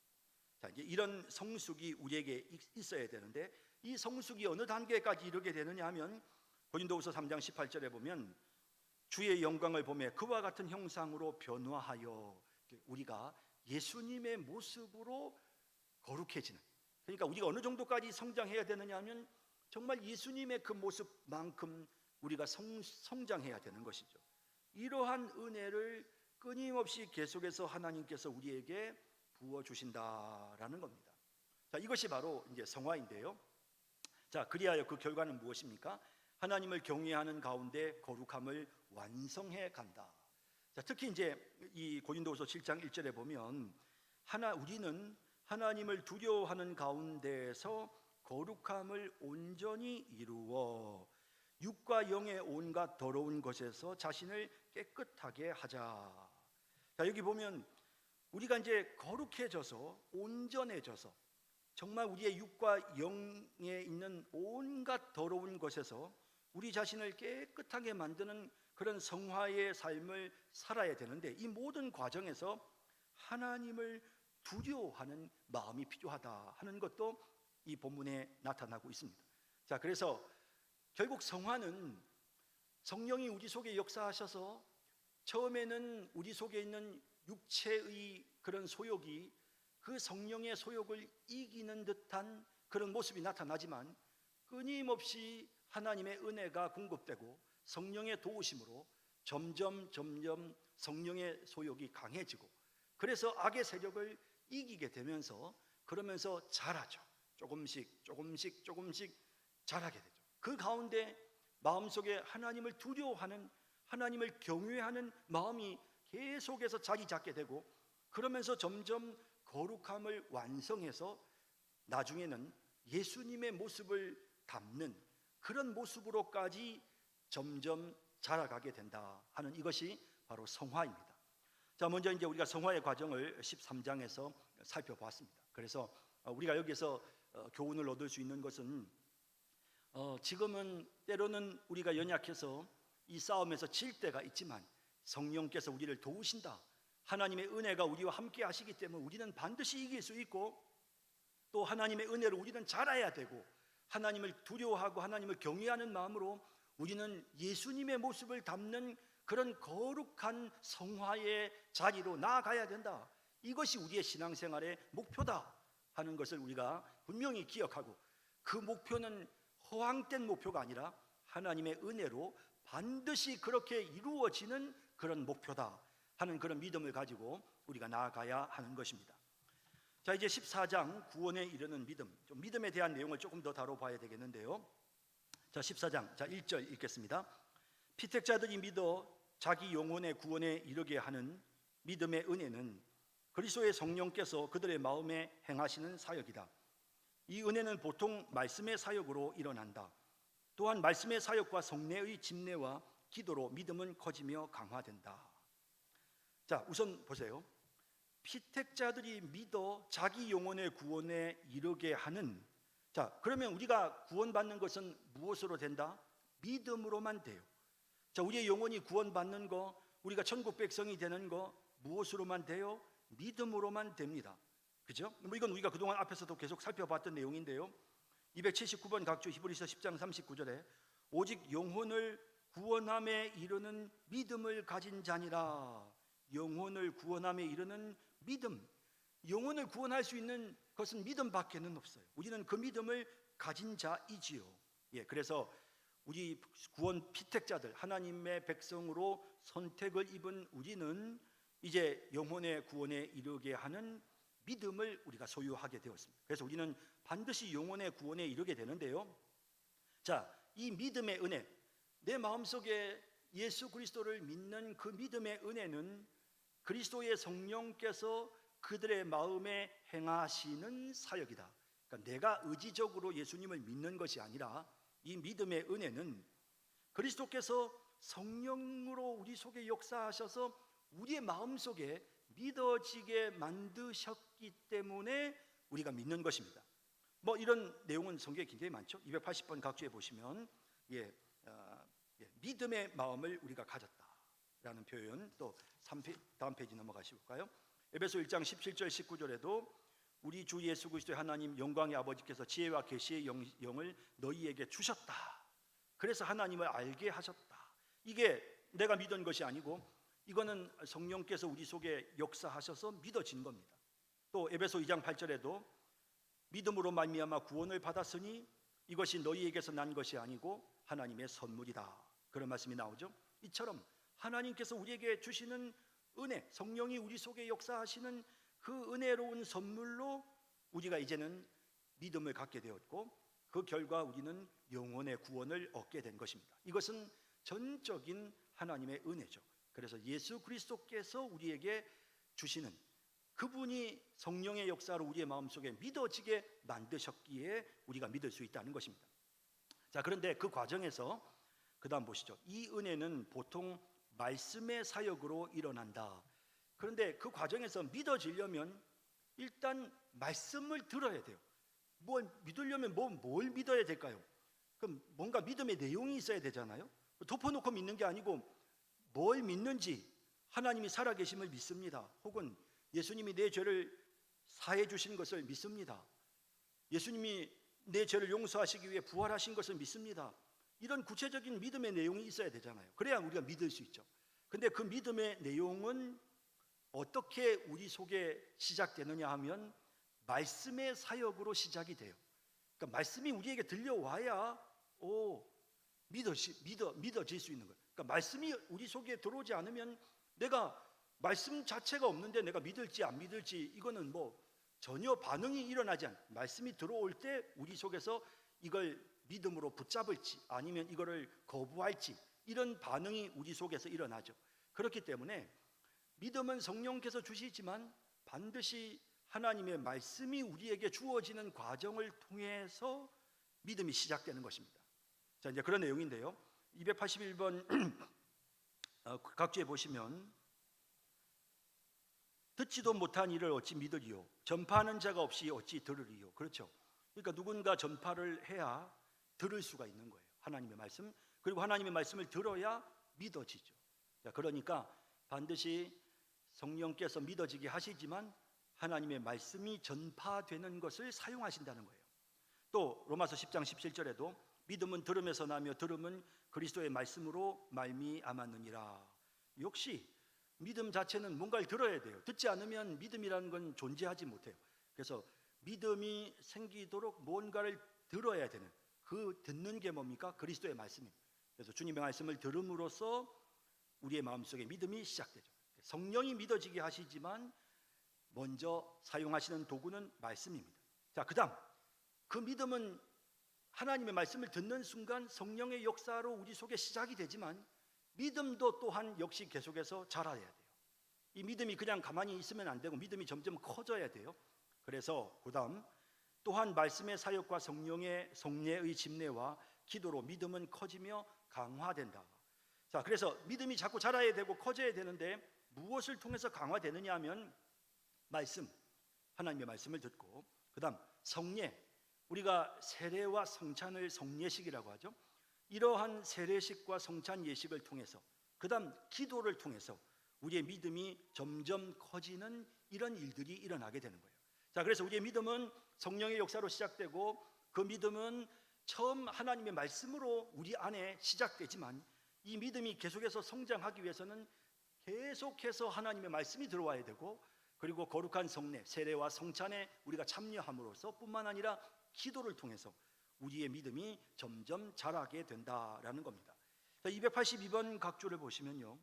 [SPEAKER 1] 자, 이제 이런 성숙이 우리에게 있어야 되는데, 이 성숙이 어느 단계까지 이르게 되느냐 하면 고린도후서 3장 18절에 보면 주의 영광을 보며 그와 같은 형상으로 변화하여, 우리가 예수님의 모습으로 거룩해지는, 그러니까 우리가 어느 정도까지 성장해야 되느냐 하면 정말 예수님의 그 모습만큼 우리가 성장해야 되는 것이죠. 이러한 은혜를 끊임없이 계속해서 하나님께서 우리에게 부어주신다라는 겁니다. 자, 이것이 바로 이제 성화인데요. 자, 그리하여 그 결과는 무엇입니까? 하나님을 경외하는 가운데 거룩함을 완성해 간다. 자, 특히 이제 이 고린도후서 7장 1절에 보면 우리는 하나님을 두려워하는 가운데서 거룩함을 온전히 이루어 육과 영의 온갖 더러운 것에서 자신을 깨끗하게 하자. 자, 여기 보면 우리가 이제 거룩해져서 온전해져서 정말 우리의 육과 영에 있는 온갖 더러운 것에서 우리 자신을 깨끗하게 만드는 그런 성화의 삶을 살아야 되는데, 이 모든 과정에서 하나님을 두려워하는 마음이 필요하다 하는 것도 이 본문에 나타나고 있습니다. 자, 그래서 결국 성화는 성령이 우리 속에 역사하셔서 처음에는 우리 속에 있는 육체의 그런 소욕이 그 성령의 소욕을 이기는 듯한 그런 모습이 나타나지만, 끊임없이 하나님의 은혜가 공급되고 성령의 도우심으로 점점 성령의 소욕이 강해지고, 그래서 악의 세력을 이기게 되면서, 그러면서 자라죠. 조금씩 자라게 되죠. 그 가운데 마음속에 하나님을 두려워하는, 하나님을 경외하는 마음이 계속해서 자리 잡게 되고, 그러면서 점점 거룩함을 완성해서 나중에는 예수님의 모습을 담는 그런 모습으로까지 점점 자라가게 된다 하는, 이것이 바로 성화입니다. 자, 먼저 이제 우리가 성화의 과정을 13장에서 살펴봤습니다. 그래서 우리가 여기서 교훈을 얻을 수 있는 것은, 지금은 때로는 우리가 연약해서 이 싸움에서 질 때가 있지만 성령께서 우리를 도우신다, 하나님의 은혜가 우리와 함께 하시기 때문에 우리는 반드시 이길 수 있고, 또 하나님의 은혜로 우리는 자라야 되고, 하나님을 두려워하고 하나님을 경외하는 마음으로 우리는 예수님의 모습을 담는 그런 거룩한 성화의 자리로 나아가야 된다, 이것이 우리의 신앙생활의 목표다 하는 것을 우리가 분명히 기억하고, 그 목표는 허황된 목표가 아니라 하나님의 은혜로 반드시 그렇게 이루어지는 그런 목표다 하는 그런 믿음을 가지고 우리가 나아가야 하는 것입니다. 자, 이제 14장 구원에 이르는 믿음, 좀 믿음에 대한 내용을 조금 더 다뤄봐야 되겠는데요. 자, 14장 1절 읽겠습니다. 피택자들이 믿어 자기 영혼의 구원에 이르게 하는 믿음의 은혜는 그리스도의 성령께서 그들의 마음에 행하시는 사역이다. 이 은혜는 보통 말씀의 사역으로 일어난다. 또한 말씀의 사역과 성례의 집례와 기도로 믿음은 커지며 강화된다. 자, 우선 보세요. 피택자들이 믿어 자기 영혼의 구원에 이르게 하는, 자, 그러면 우리가 구원받는 것은 무엇으로 된다? 믿음으로만 돼요. 자, 우리의 영혼이 구원받는 거, 우리가 천국 백성이 되는 거 무엇으로만 돼요? 믿음으로만 됩니다. 그죠? 뭐 이건 우리가 그동안 앞에서도 계속 살펴봤던 내용인데요. 279번 각주 히브리서 10장 39절에 오직 영혼을 구원함에 이르는 믿음을 가진 자니라. 영혼을 구원함에 이르는 믿음, 영혼을 구원할 수 있는 것은 믿음밖에는 없어요. 우리는 그 믿음을 가진 자이지요. 그래서 우리 구원 피택자들, 하나님의 백성으로 선택을 입은 우리는 이제 영혼의 구원에 이르게 하는 믿음을 우리가 소유하게 되었습니다. 그래서 우리는 반드시 영혼의 구원에 이르게 되는데요. 자, 이 믿음의 은혜, 내 마음속에 예수 그리스도를 믿는 그 믿음의 은혜는 그리스도의 성령께서 그들의 마음에 행하시는 사역이다. 그러니까 내가 의지적으로 예수님을 믿는 것이 아니라 이 믿음의 은혜는 그리스도께서 성령으로 우리 속에 역사하셔서 우리의 마음속에 믿어지게 만드셨기 때문에 우리가 믿는 것입니다. 뭐 이런 내용은 성경에 굉장히 많죠. 280번 각주에 보시면 믿음의 마음을 우리가 가졌다라는 표현, 또 다음 페이지 넘어가실까요? 에베소 1장 17절 19절에도 우리 주 예수 그리스도의 하나님 영광의 아버지께서 지혜와 계시의 영을 너희에게 주셨다. 그래서 하나님을 알게 하셨다. 이게 내가 믿은 것이 아니고 이거는 성령께서 우리 속에 역사하셔서 믿어진 겁니다. 또 에베소 2장 8절에도 믿음으로 말미암아 구원을 받았으니 이것이 너희에게서 난 것이 아니고 하나님의 선물이다. 그런 말씀이 나오죠. 이처럼 하나님께서 우리에게 주시는 은혜, 성령이 우리 속에 역사하시는 그 은혜로운 선물로 우리가 이제는 믿음을 갖게 되었고, 그 결과 우리는 영혼의 구원을 얻게 된 것입니다. 이것은 전적인 하나님의 은혜죠. 그래서 예수 그리스도께서 우리에게 주시는, 그분이 성령의 역사로 우리의 마음속에 믿어지게 만드셨기에 우리가 믿을 수 있다는 것입니다. 자, 그런데 그 과정에서 그 다음 보시죠. 이 은혜는 보통 말씀의 사역으로 일어난다. 그런데 그 과정에서 믿어지려면 일단 말씀을 들어야 돼요. 뭘 믿으려면 뭘 믿어야 될까요? 그럼 뭔가 믿음의 내용이 있어야 되잖아요. 덮어놓고 믿는 게 아니고 뭘 믿는지, 하나님이 살아계심을 믿습니다. 혹은 예수님이 내 죄를 사해 주신 것을 믿습니다. 예수님이 내 죄를 용서하시기 위해 부활하신 것을 믿습니다. 이런 구체적인 믿음의 내용이 있어야 되잖아요. 그래야 우리가 믿을 수 있죠. 근데 그 믿음의 내용은 어떻게 우리 속에 시작되느냐 하면 말씀의 사역으로 시작이 돼요. 그러니까 말씀이 우리에게 들려와야 믿어질 수 있는 거예요. 그러니까 말씀이 우리 속에 들어오지 않으면, 내가 말씀 자체가 없는데 내가 믿을지 안 믿을지, 이거는 뭐 전혀 반응이 일어나지 않아요. 말씀이 들어올 때 우리 속에서 이걸 믿음으로 붙잡을지 아니면 이거를 거부할지, 이런 반응이 우리 속에서 일어나죠. 그렇기 때문에 믿음은 성령께서 주시지만 반드시 하나님의 말씀이 우리에게 주어지는 과정을 통해서 믿음이 시작되는 것입니다. 자, 이제 그런 내용인데요. 281번 각주에 보시면 듣지도 못한 이를 어찌 믿으리요? 전파하는 자가 없이 어찌 들으리요? 그렇죠. 그러니까 누군가 전파를 해야 들을 수가 있는 거예요. 하나님의 말씀. 그리고 하나님의 말씀을 들어야 믿어지죠. 자, 그러니까 반드시 성령께서 믿어지게 하시지만 하나님의 말씀이 전파되는 것을 사용하신다는 거예요. 또 로마서 10장 17절에도 믿음은 들음에서 나며 들음은 그리스도의 말씀으로 말미암았느니라. 역시 믿음 자체는 뭔가를 들어야 돼요. 듣지 않으면 믿음이라는 건 존재하지 못해요. 그래서 믿음이 생기도록 뭔가를 들어야 되는, 그 듣는 게 뭡니까? 그리스도의 말씀입니다. 그래서 주님의 말씀을 들음으로써 우리의 마음속에 믿음이 시작되죠. 성령이 믿어지게 하시지만 먼저 사용하시는 도구는 말씀입니다. 자, 그다음 그 믿음은 하나님의 말씀을 듣는 순간 성령의 역사로 우리 속에 시작이 되지만 믿음도 또한 역시 계속해서 자라야 돼요. 이 믿음이 그냥 가만히 있으면 안 되고 믿음이 점점 커져야 돼요. 그래서 그다음 또한 말씀의 사역과 성령의 성례의 집례와 기도로 믿음은 커지며 강화된다. 자, 그래서 믿음이 자꾸 자라야 되고 커져야 되는데 무엇을 통해서 강화되느냐 하면 말씀, 하나님의 말씀을 듣고, 그다음 성례, 우리가 세례와 성찬을 성례식이라고 하죠. 이러한 세례식과 성찬 예식을 통해서, 그다음 기도를 통해서 우리의 믿음이 점점 커지는 이런 일들이 일어나게 되는 거예요. 자, 그래서 우리의 믿음은 성령의 역사로 시작되고 그 믿음은 처음 하나님의 말씀으로 우리 안에 시작되지만 이 믿음이 계속해서 성장하기 위해서는 계속해서 하나님의 말씀이 들어와야 되고, 그리고 거룩한 성례, 세례와 성찬에 우리가 참여함으로써 뿐만 아니라 기도를 통해서 우리의 믿음이 점점 자라게 된다라는 겁니다. 282번 각주를 보시면요,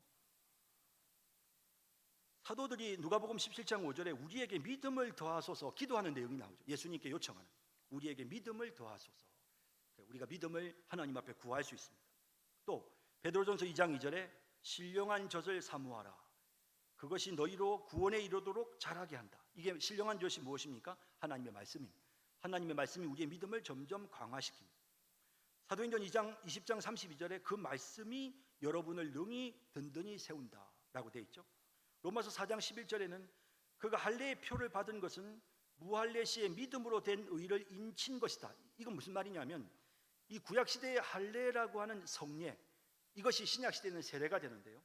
[SPEAKER 1] 사도들이 누가복음 17장 5절에 우리에게 믿음을 더하소서 기도하는 내용이 나오죠. 예수님께 요청하는, 우리에게 믿음을 더하소서. 우리가 믿음을 하나님 앞에 구할 수 있습니다. 또 베드로전서 2장 2절에 신령한 젖을 사모하라. 그것이 너희로 구원에 이르도록 자라게 한다. 이게 신령한 젖이 무엇입니까? 하나님의 말씀입니다. 하나님의 말씀이 우리의 믿음을 점점 강화시킵니다. 사도행전 2장 20장 32절에 그 말씀이 여러분을 능히 든든히 세운다라고 되어 있죠. 로마서 4장 11절에는 그가 할례의 표를 받은 것은 무할례 시의 믿음으로 된 의를 인친 것이다. 이건 무슨 말이냐면 이 구약 시대의 할례라고 하는 성례, 이것이 신약 시대는 세례가 되는데요.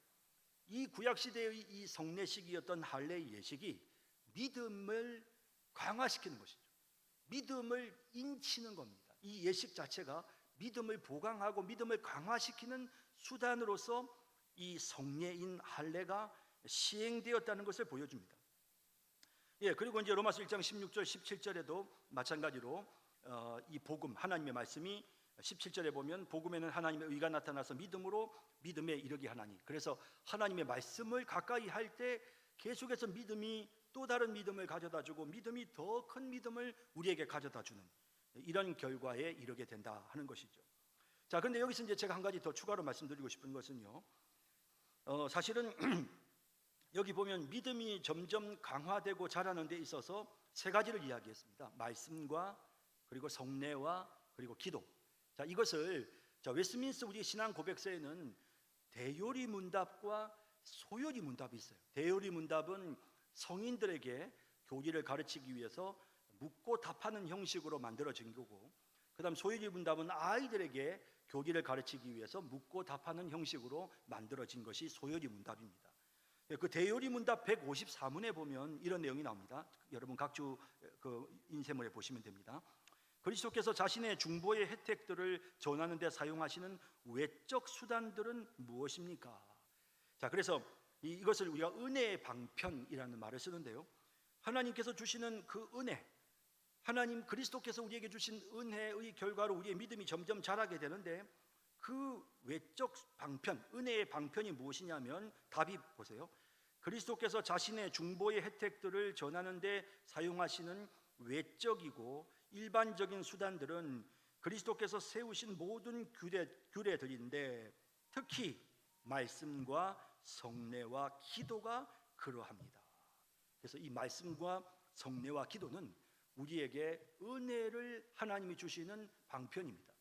[SPEAKER 1] 이 구약 시대의 이 성례식이었던 할례 예식이 믿음을 강화시키는 것이죠. 믿음을 인치는 겁니다. 이 예식 자체가 믿음을 보강하고 믿음을 강화시키는 수단으로서 이 성례인 할례가 시행되었다는 것을 보여줍니다. 예, 그리고 이제 로마서 1장 16절 17절에도 마찬가지로 이 복음, 하나님의 말씀이 17절에 보면 복음에는 하나님의 의가 나타나서 믿음으로 믿음에 이르게 하나니, 그래서 하나님의 말씀을 가까이 할 때 계속해서 믿음이 또 다른 믿음을 가져다 주고 믿음이 더 큰 믿음을 우리에게 가져다 주는 이런 결과에 이르게 된다 하는 것이죠. 자, 그런데 여기서 이제 제가 한 가지 더 추가로 말씀드리고 싶은 것은요, 사실은 여기 보면 믿음이 점점 강화되고 자라는 데 있어서 세 가지를 이야기했습니다. 말씀과 그리고 성례와 그리고 기도. 자, 이것을 웨스트민스터 우리 신앙 고백서에는 대요리 문답과 소요리 문답이 있어요. 대요리 문답은 성인들에게 교리를 가르치기 위해서 묻고 답하는 형식으로 만들어진 거고, 그다음 소요리 문답은 아이들에게 교리를 가르치기 위해서 묻고 답하는 형식으로 만들어진 것이 소요리 문답입니다. 그 대요리 문답 154문에 보면 이런 내용이 나옵니다. 여러분 각주 그 인쇄물에 보시면 됩니다. 그리스도께서 자신의 중보의 혜택들을 전하는 데 사용하시는 외적 수단들은 무엇입니까? 자, 그래서 이것을 우리가 은혜의 방편이라는 말을 쓰는데요, 하나님께서 주시는 그 은혜, 하나님 그리스도께서 우리에게 주신 은혜의 결과로 우리의 믿음이 점점 자라게 되는데, 그 외적 방편, 은혜의 방편이 무엇이냐면 답이 보세요. 그리스도께서 자신의 중보의 혜택들을 전하는 데 사용하시는 외적이고 일반적인 수단들은 그리스도께서 세우신 모든 규례들인데, 특히 말씀과 성례와 기도가 그러합니다. 그래서 이 말씀과 성례와 기도는 우리에게 은혜를 하나님이 주시는 방편입니다.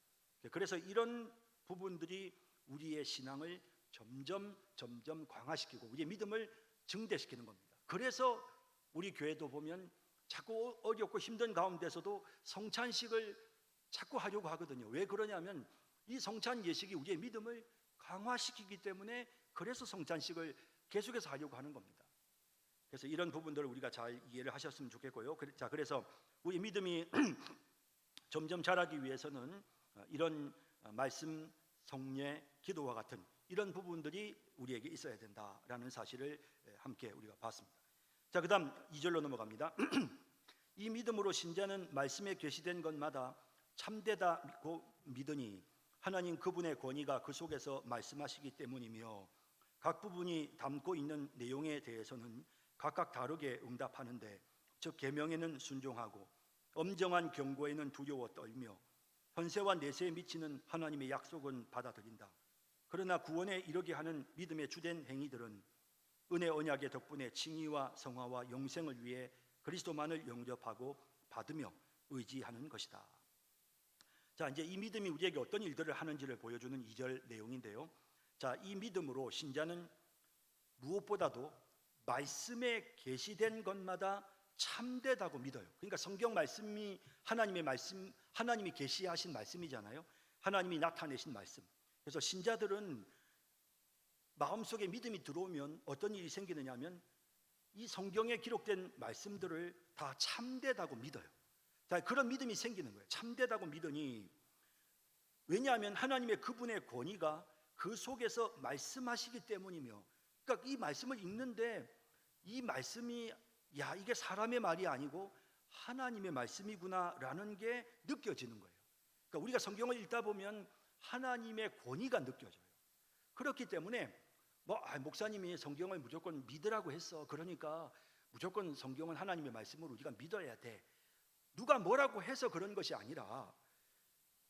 [SPEAKER 1] 그래서 이런 부분들이 우리의 신앙을 점점 강화시키고 우리의 믿음을 증대시키는 겁니다. 그래서 우리 교회도 보면 자꾸 어렵고 힘든 가운데서도 성찬식을 자꾸 하려고 하거든요. 왜 그러냐면 이 성찬 예식이 우리의 믿음을 강화시키기 때문에 그래서 성찬식을 계속해서 하려고 하는 겁니다. 그래서 이런 부분들을 우리가 잘 이해를 하셨으면 좋겠고요. 자, 그래서 우리 믿음이 점점 자라기 위해서는 이런 말씀, 성례, 기도와 같은 이런 부분들이 우리에게 있어야 된다라는 사실을 함께 우리가 봤습니다. 자, 그다음 2절로 넘어갑니다. 이 믿음으로 신자는 말씀에 계시된 것마다 참되다고 믿으니 하나님 그분의 권위가 그 속에서 말씀하시기 때문이며 각 부분이 담고 있는 내용에 대해서는 각각 다르게 응답하는데 즉 계명에는 순종하고 엄정한 경고에는 두려워 떨며 현세와 내세에 미치는 하나님의 약속은 받아들인다. 그러나 구원에 이르게 하는 믿음의 주된 행위들은 은혜 언약의 덕분에 칭의와 성화와 영생을 위해 그리스도만을 영접하고 받으며 의지하는 것이다. 자, 이제 이 믿음이 우리에게 어떤 일들을 하는지를 보여주는 2절 내용인데요. 자, 이 믿음으로 신자는 무엇보다도 말씀에 계시된 것마다 참되다고 믿어요. 그러니까 성경 말씀이 하나님의 말씀, 하나님이 계시하신 말씀이잖아요. 하나님이 나타내신 말씀. 그래서 신자들은 마음속에 믿음이 들어오면 어떤 일이 생기느냐면 이 성경에 기록된 말씀들을 다 참되다고 믿어요. 자, 그런 믿음이 생기는 거예요. 참되다고 믿으니 왜냐하면 하나님의 그분의 권위가 그 속에서 말씀하시기 때문이며 그러니까 이 말씀을 읽는데 이 말씀이 야 이게 사람의 말이 아니고 하나님의 말씀이구나라는 게 느껴지는 거예요. 그러니까 우리가 성경을 읽다 보면 하나님의 권위가 느껴져요. 그렇기 때문에 목사님이 성경을 무조건 믿으라고 했어. 그러니까 무조건 성경은 하나님의 말씀으로 우리가 믿어야 돼. 누가 뭐라고 해서 그런 것이 아니라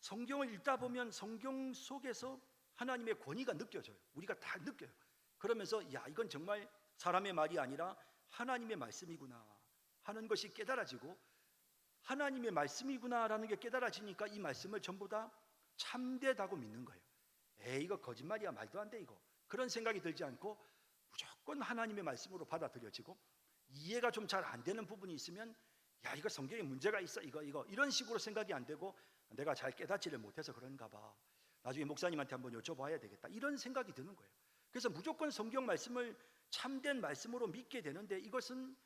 [SPEAKER 1] 성경을 읽다 보면 성경 속에서 하나님의 권위가 느껴져요. 우리가 다 느껴요. 그러면서 야 이건 정말 사람의 말이 아니라 하나님의 말씀이구나 하는 것이 깨달아지고 하나님의 말씀이구나라는 게 깨달아지니까 이 말씀을 전부 다 참되다고 믿는 거예요. 에이 이거 거짓말이야 말도 안 돼 이거 그런 생각이 들지 않고 무조건 하나님의 말씀으로 받아들여지고 이해가 좀 잘 안 되는 부분이 있으면 야 이거 성경에 문제가 있어 이거 이런 식으로 생각이 안 되고 내가 잘 깨닫지를 못해서 그런가 봐 나중에 목사님한테 한번 여쭤봐야 되겠다 이런 생각이 드는 거예요. 그래서 무조건 성경 말씀을 참된 말씀으로 믿게 되는데 이것은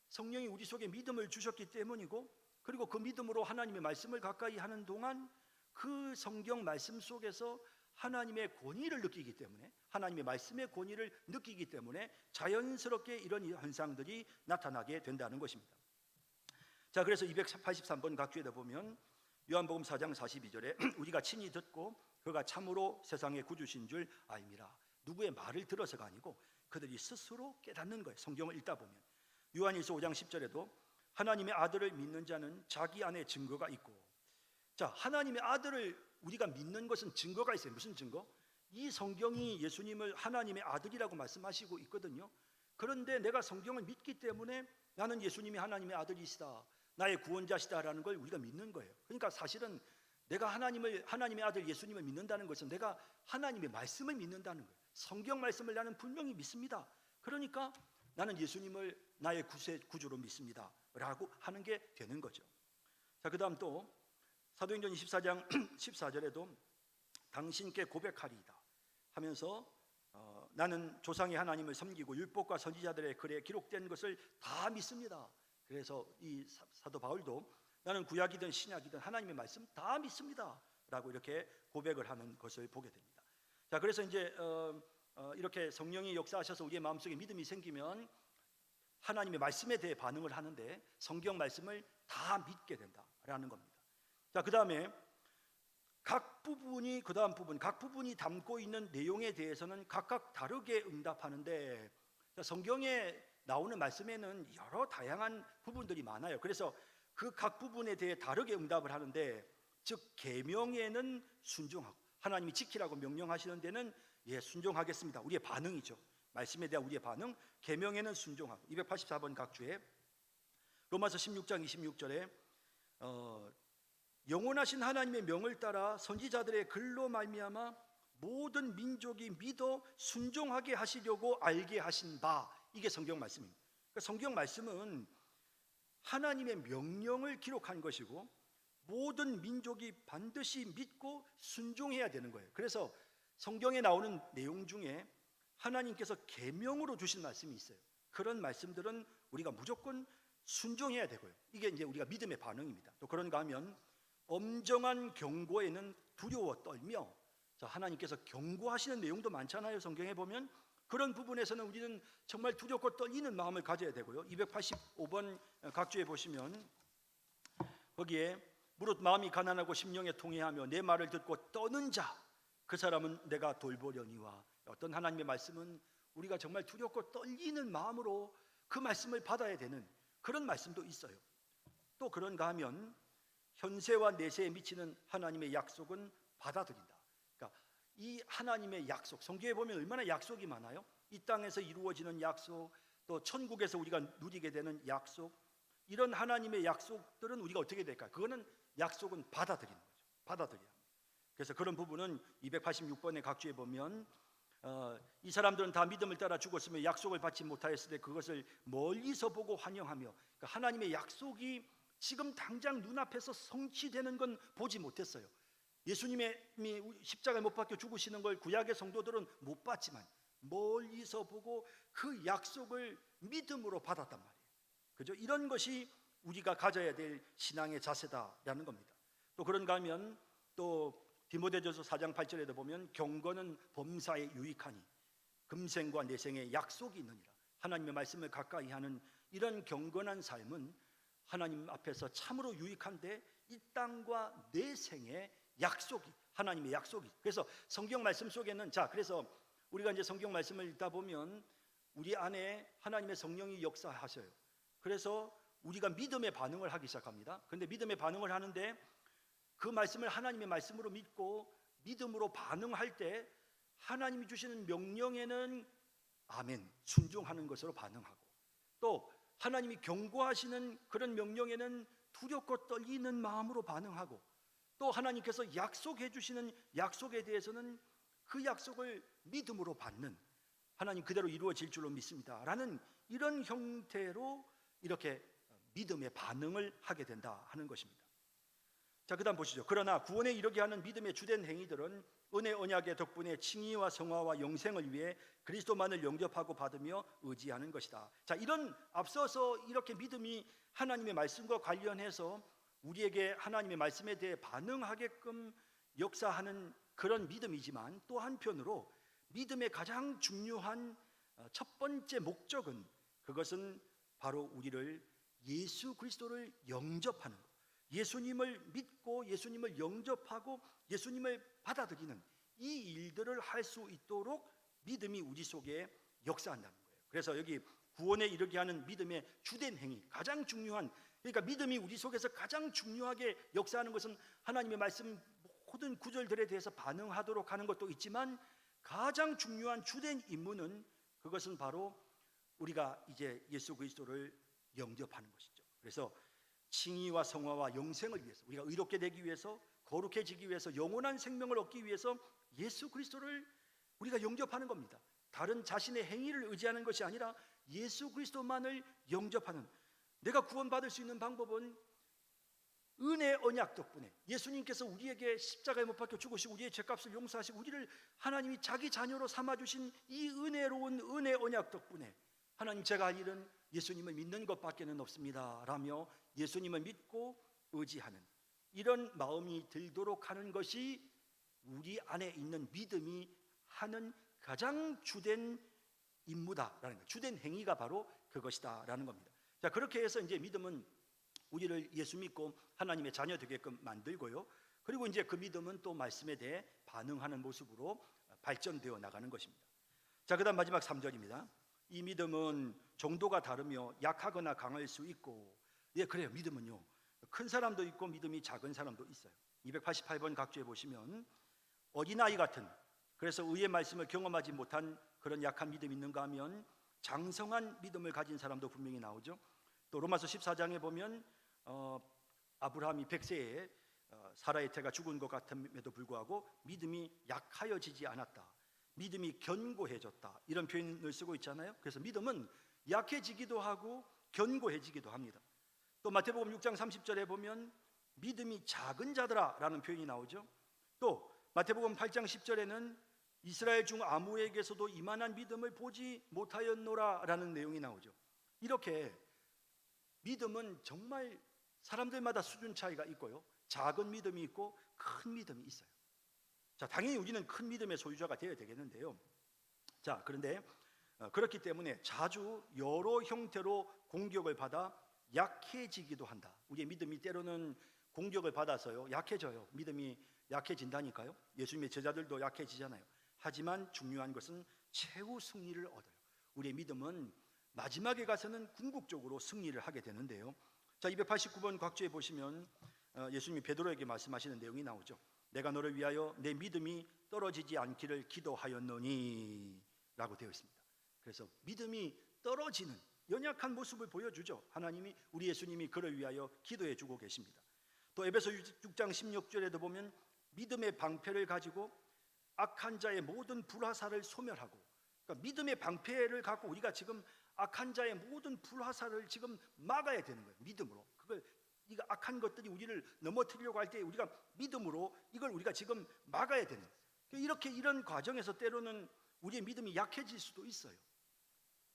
[SPEAKER 1] 성령이 우리 속에 믿음을 주셨기 때문이고 그리고 그 믿음으로 하나님의 말씀을 가까이 하는 동안 그 성경 말씀 속에서 하나님의 권위를 느끼기 때문에 하나님의 말씀의 권위를 느끼기 때문에 자연스럽게 이런 현상들이 나타나게 된다는 것입니다. 자, 그래서 283번 각주에다 보면 요한복음 4장 42절에 우리가 친히 듣고 그가 참으로 세상의 구주신 줄 알미라. 누구의 말을 들어서가 아니고 그들이 스스로 깨닫는 거예요. 성경을 읽다 보면 요한일서 5장 10절에도 하나님의 아들을 믿는 자는 자기 안에 증거가 있고 자 하나님의 아들을 우리가 믿는 것은 증거가 있어요. 무슨 증거? 이 성경이 예수님을 하나님의 아들이라고 말씀하시고 있거든요. 그런데 내가 성경을 믿기 때문에 나는 예수님이 하나님의 아들이시다 나의 구원자시다라는 걸 우리가 믿는 거예요. 그러니까 사실은 내가 하나님의 아들 예수님을 믿는다는 것은 내가 하나님의 말씀을 믿는다는 거예요. 성경 말씀을 나는 분명히 믿습니다. 그러니까 나는 예수님을 나의 구주로 믿습니다 라고 하는 게 되는 거죠. 자, 그 다음 또 사도행전 24장 14절에도 당신께 고백하리이다 하면서 나는 조상의 하나님을 섬기고 율법과 선지자들의 글에 기록된 것을 다 믿습니다. 그래서 이 사도 바울도 나는 구약이든 신약이든 하나님의 말씀 다 믿습니다 라고 이렇게 고백을 하는 것을 보게 됩니다. 자, 그래서 이제 이렇게 성령이 역사하셔서 우리의 마음속에 믿음이 생기면 하나님의 말씀에 대해 반응을 하는데 성경 말씀을 다 믿게 된다라는 겁니다. 자, 그 다음에 각 부분이 담고 있는 내용에 대해서는 각각 다르게 응답하는데 성경에 나오는 말씀에는 여러 다양한 부분들이 많아요. 그래서 그 각 부분에 대해 다르게 응답을 하는데 즉 계명에는 순종하고 하나님이 지키라고 명령하시는 데는 예 순종하겠습니다. 우리의 반응이죠. 말씀에 대한 우리의 반응, 계명에는 순종하고. 284번 각주에 로마서 16장 26절에 영원하신 하나님의 명을 따라 선지자들의 글로 말미암아 모든 민족이 믿어 순종하게 하시려고 알게 하신 바. 이게 성경 말씀입니다. 그러니까 성경 말씀은 하나님의 명령을 기록한 것이고 모든 민족이 반드시 믿고 순종해야 되는 거예요. 그래서 성경에 나오는 내용 중에 하나님께서 계명으로 주신 말씀이 있어요. 그런 말씀들은 우리가 무조건 순종해야 되고요. 이게 이제 우리가 믿음의 반응입니다. 또 그런가 하면 엄정한 경고에는 두려워 떨며, 자, 하나님께서 경고하시는 내용도 많잖아요. 성경에 보면 그런 부분에서는 우리는 정말 두렵고 떨리는 마음을 가져야 되고요. 285번 각주에 보시면 거기에 무릇 마음이 가난하고 심령에 통회하며 내 말을 듣고 떠는 자, 그 사람은 내가 돌보려니와. 어떤 하나님의 말씀은 우리가 정말 두렵고 떨리는 마음으로 그 말씀을 받아야 되는 그런 말씀도 있어요. 또 그런가 하면 현세와 내세에 미치는 하나님의 약속은 받아들인다. 그러니까 이 하나님의 약속, 성경에 보면 얼마나 약속이 많아요. 이 땅에서 이루어지는 약속, 또 천국에서 우리가 누리게 되는 약속, 이런 하나님의 약속들은 우리가 어떻게 될까요? 그거는 약속은 받아들이는 거죠. 받아들여야 합니다. 그래서 그런 부분은 286번의 각주에 보면 이 사람들은 다 믿음을 따라 죽었으며 약속을 받지 못하였을 때 그것을 멀리서 보고 환영하며, 그러니까 하나님의 약속이 지금 당장 눈앞에서 성취되는 건 보지 못했어요. 예수님이 십자가에 못 박혀 죽으시는 걸 구약의 성도들은 못 봤지만 멀리서 보고 그 약속을 믿음으로 받았단 말이에요. 그죠? 이런 것이 우리가 가져야 될 신앙의 자세다라는 겁니다. 또 그런가 하면 또 디모데전서 4장 8절에도 보면 경건은 범사에 유익하니 금생과 내생에 약속이 있느니라. 하나님의 말씀을 가까이 하는 이런 경건한 삶은 하나님 앞에서 참으로 유익한데 이 땅과 내생에 약속이, 하나님의 약속이. 그래서 성경 말씀 속에는, 자, 그래서 우리가 이제 성경 말씀을 읽다 보면 우리 안에 하나님의 성령이 역사하셔요. 그래서 우리가 믿음의 반응을 하기 시작합니다. 그런데 믿음의 반응을 하는데 그 말씀을 하나님의 말씀으로 믿고 믿음으로 반응할 때 하나님이 주시는 명령에는 아멘, 순종하는 것으로 반응하고, 또 하나님이 경고하시는 그런 명령에는 두렵고 떨리는 마음으로 반응하고, 또 하나님께서 약속해 주시는 약속에 대해서는 그 약속을 믿음으로 받는, 하나님 그대로 이루어질 줄로 믿습니다 라는 이런 형태로 이렇게 믿음의 반응을 하게 된다 하는 것입니다. 자, 그 다음 보시죠. 그러나 구원에 이르게 하는 믿음의 주된 행위들은 은혜 언약의 덕분에 칭의와 성화와 영생을 위해 그리스도만을 영접하고 받으며 의지하는 것이다. 자, 이런 앞서서 이렇게 믿음이 하나님의 말씀과 관련해서 우리에게 하나님의 말씀에 대해 반응하게끔 역사하는 그런 믿음이지만, 또 한편으로 믿음의 가장 중요한 첫 번째 목적은, 그것은 바로 우리를 예수 그리스도를 영접하는 것, 예수님을 믿고 예수님을 영접하고 예수님을 받아들이는 이 일들을 할 수 있도록 믿음이 우리 속에 역사한다는 거예요. 그래서 여기 구원에 이르게 하는 믿음의 주된 행위, 가장 중요한, 그러니까 믿음이 우리 속에서 가장 중요하게 역사하는 것은 하나님의 말씀 모든 구절들에 대해서 반응하도록 하는 것도 있지만, 가장 중요한 주된 임무는 그것은 바로 우리가 이제 예수 그리스도를 영접하는 것이죠. 그래서 칭의와 성화와 영생을 위해서, 우리가 의롭게 되기 위해서, 거룩해지기 위해서, 영원한 생명을 얻기 위해서 예수 그리스도를 우리가 영접하는 겁니다. 다른 자신의 행위를 의지하는 것이 아니라 예수 그리스도만을 영접하는, 내가 구원받을 수 있는 방법은 은혜 언약 덕분에 예수님께서 우리에게 십자가에 못 박혀 죽으시고 우리의 죄값을 용서하시고 우리를 하나님이 자기 자녀로 삼아주신 이 은혜로운 은혜 언약 덕분에 하나님, 제가 할 일은 예수님을 믿는 것밖에는 없습니다 라며 예수님을 믿고 의지하는 이런 마음이 들도록 하는 것이 우리 안에 있는 믿음이 하는 가장 주된 임무다라는 거예요. 주된 행위가 바로 그것이다 라는 겁니다. 자, 그렇게 해서 이제 믿음은 우리를 예수 믿고 하나님의 자녀 되게끔 만들고요, 그리고 이제 그 믿음은 또 말씀에 대해 반응하는 모습으로 발전되어 나가는 것입니다. 자, 그 다음 마지막 3절입니다. 이 믿음은 정도가 다르며 약하거나 강할 수 있고, 예, 그래요. 믿음은요, 큰 사람도 있고 믿음이 작은 사람도 있어요. 288번 각주에 보시면 어린아이 같은, 그래서 의의 말씀을 경험하지 못한 그런 약한 믿음이 있는가 하면 장성한 믿음을 가진 사람도 분명히 나오죠. 또 로마서 14장에 보면 아브라함이 100세에 사라의 태가 죽은 것 같음에도 불구하고 믿음이 약하여지지 않았다, 믿음이 견고해졌다, 이런 표현을 쓰고 있잖아요. 그래서 믿음은 약해지기도 하고 견고해지기도 합니다. 또 마태복음 6장 30절에 보면 믿음이 작은 자들아 라는 표현이 나오죠. 또 마태복음 8장 10절에는 이스라엘 중 아무에게서도 이만한 믿음을 보지 못하였노라 라는 내용이 나오죠. 이렇게 믿음은 정말 사람들마다 수준 차이가 있고요, 작은 믿음이 있고 큰 믿음이 있어요. 자, 당연히 우리는 큰 믿음의 소유자가 되어야 되겠는데요. 자, 그런데 그렇기 때문에 자주 여러 형태로 공격을 받아 약해지기도 한다. 우리의 믿음이 때로는 공격을 받아서요 약해져요. 믿음이 약해진다니까요. 예수님의 제자들도 약해지잖아요. 하지만 중요한 것은 최후 승리를 얻어요. 우리의 믿음은 마지막에 가서는 궁극적으로 승리를 하게 되는데요. 자, 289번 각주에 보시면 예수님이 베드로에게 말씀하시는 내용이 나오죠. 내가 너를 위하여 내 믿음이 떨어지지 않기를 기도하였노니 라고 되어 있습니다. 그래서 믿음이 떨어지는 연약한 모습을 보여주죠. 하나님이, 우리 예수님이 그를 위하여 기도해 주고 계십니다. 또 에베소 6장 16절에도 보면 믿음의 방패를 가지고 악한 자의 모든 불화살을 소멸하고, 그러니까 믿음의 방패를 갖고 우리가 지금 악한 자의 모든 불화살을 지금 막아야 되는 거예요. 믿음으로. 그걸 이거 악한 것들이 우리를 넘어뜨리려고 할 때 우리가 믿음으로 이걸 우리가 지금 막아야 되는 거예요. 이렇게 이런 과정에서 때로는 우리의 믿음이 약해질 수도 있어요.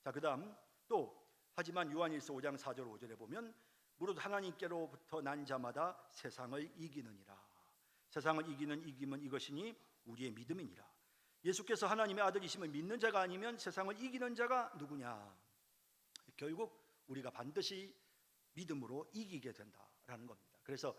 [SPEAKER 1] 자, 그다음 또 하지만 요한일서 5장 4절 5절에 보면 무릇 하나님께로부터 난 자마다 세상을 이기느니라. 세상을 이기는 이김은 이것이니 우리의 믿음이니라. 예수께서 하나님의 아들이심을 믿는 자가 아니면 세상을 이기는 자가 누구냐? 결국 우리가 반드시 믿음으로 이기게 된다라는 겁니다. 그래서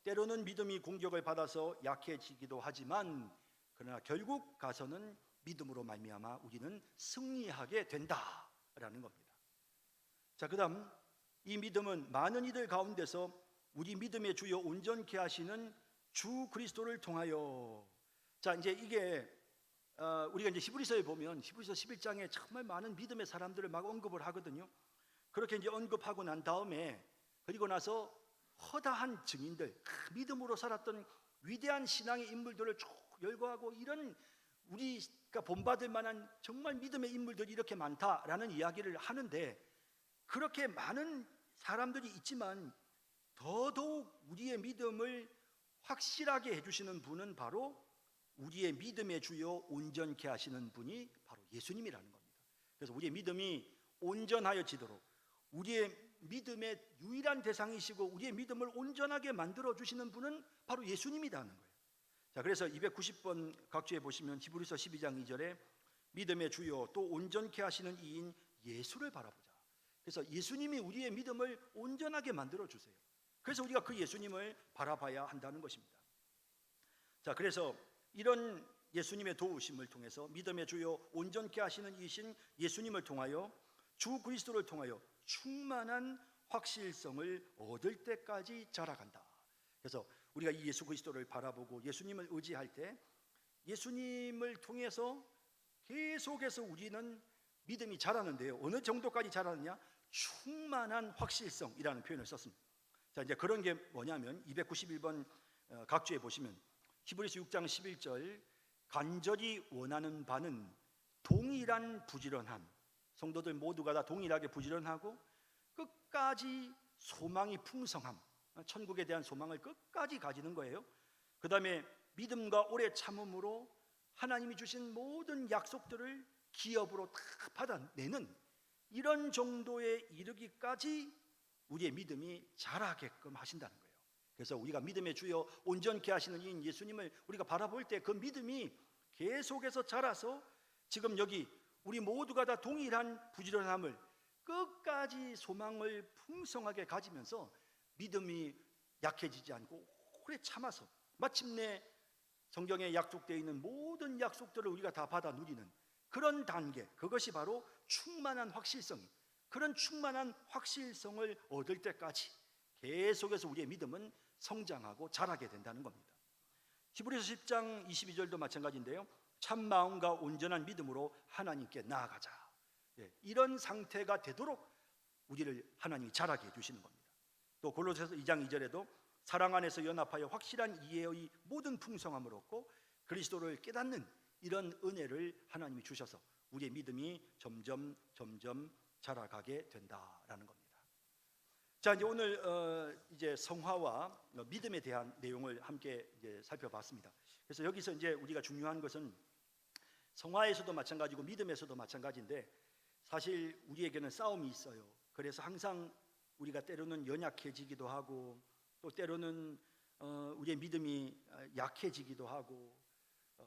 [SPEAKER 1] 때로는 믿음이 공격을 받아서 약해지기도 하지만 그러나 결국 가서는 믿음으로 말미암아 우리는 승리하게 된다라는 겁니다. 자, 그다음 이 믿음은 많은 이들 가운데서 우리 믿음의 주요 온전케 하시는 주 그리스도를 통하여. 자, 이제 이게 우리가 이제 히브리서에 보면 히브리서 11장에 정말 많은 믿음의 사람들을 막 언급을 하거든요. 그렇게 이제 언급하고 난 다음에 그리고 나서 허다한 증인들, 믿음으로 살았던 위대한 신앙의 인물들을 쭉 열거하고 이런 우리가 본받을 만한 정말 믿음의 인물들이 이렇게 많다라는 이야기를 하는데, 그렇게 많은 사람들이 있지만 더더욱 우리의 믿음을 확실하게 해주시는 분은 바로 우리의 믿음의 주요 온전케 하시는 분이 바로 예수님이라는 겁니다. 그래서 우리의 믿음이 온전하여지도록 우리의 믿음의 유일한 대상이시고 우리의 믿음을 온전하게 만들어 주시는 분은 바로 예수님이라는 거예요. 자, 그래서 290번 각주에 보시면 히브리서 12장 2절에 믿음의 주요 또 온전케 하시는 이인 예수를 바라보자. 그래서 예수님이 우리의 믿음을 온전하게 만들어 주세요. 그래서 우리가 그 예수님을 바라봐야 한다는 것입니다. 자, 그래서 이런 예수님의 도우심을 통해서 믿음의 주요 온전케 하시는 이신 예수님을 통하여 주 그리스도를 통하여 충만한 확실성을 얻을 때까지 자라간다. 그래서 우리가 이 예수 그리스도를 바라보고 예수님을 의지할 때 예수님을 통해서 계속해서 우리는 믿음이 자라는데요. 어느 정도까지 자라느냐? 충만한 확실성이라는 표현을 썼습니다. 자, 이제 그런 게 뭐냐면 291번 각주에 보시면 히브리서 6장 11절 간절히 원하는 바는 동일한 부지런함. 성도들 모두가 다 동일하게 부지런하고 끝까지 소망이 풍성함, 천국에 대한 소망을 끝까지 가지는 거예요. 그 다음에 믿음과 오래 참음으로 하나님이 주신 모든 약속들을 기업으로 다 받아내는 이런 정도에 이르기까지 우리의 믿음이 자라게끔 하신다는 거예요. 그래서 우리가 믿음의 주여 온전케 하시는 이 예수님을 우리가 바라볼 때 그 믿음이 계속해서 자라서 지금 여기 우리 모두가 다 동일한 부지런함을 끝까지 소망을 풍성하게 가지면서 믿음이 약해지지 않고 오래 참아서 마침내 성경에 약속되어 있는 모든 약속들을 우리가 다 받아 누리는 그런 단계, 그것이 바로 충만한 확실성이, 그런 충만한 확실성을 얻을 때까지 계속해서 우리의 믿음은 성장하고 자라게 된다는 겁니다. 히브리서 10장 22절도 마찬가지인데요. 참 마음과 온전한 믿음으로 하나님께 나아가자. 이런 상태가 되도록 우리를 하나님이 자라게 해주시는 겁니다. 또 골로새서 2장 2절에도 사랑 안에서 연합하여 확실한 이해의 모든 풍성함을 얻고 그리스도를 깨닫는 이런 은혜를 하나님이 주셔서 우리의 믿음이 점점 자라가게 된다라는 겁니다. 자, 이제 오늘 이제 성화와 믿음에 대한 내용을 함께 이제 살펴봤습니다. 그래서 여기서 이제 우리가 중요한 것은 성화에서도 마찬가지고 믿음에서도 마찬가지인데 사실 우리에게는 싸움이 있어요. 그래서 항상 우리가 때로는 연약해지기도 하고 또 때로는 우리의 믿음이 약해지기도 하고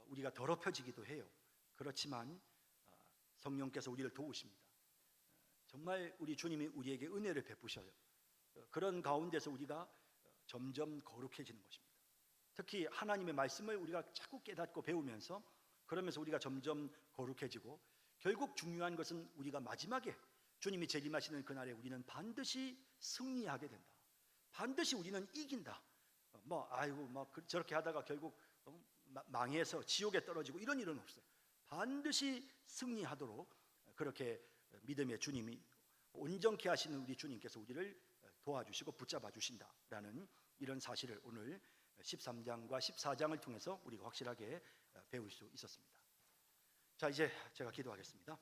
[SPEAKER 1] 우리가 더럽혀지기도 해요. 그렇지만 성령께서 우리를 도우십니다. 정말 우리 주님이 우리에게 은혜를 베푸셔요. 그런 가운데서 우리가 점점 거룩해지는 것입니다. 특히 하나님의 말씀을 우리가 자꾸 깨닫고 배우면서 그러면서 우리가 점점 거룩해지고 결국 중요한 것은 우리가 마지막에 주님이 재림하시는 그날에 우리는 반드시 승리하게 된다. 반드시 우리는 이긴다. 저렇게 하다가 결국 망해서 지옥에 떨어지고 이런 일은 없어요. 반드시 승리하도록 그렇게 믿음의 주님이 온전케 하시는 우리 주님께서 우리를 도와주시고 붙잡아 주신다라는 이런 사실을 오늘 13장과 14장을 통해서 우리가 확실하게 배울 수 있었습니다. 자, 이제 제가 기도하겠습니다.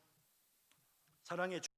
[SPEAKER 1] 사랑의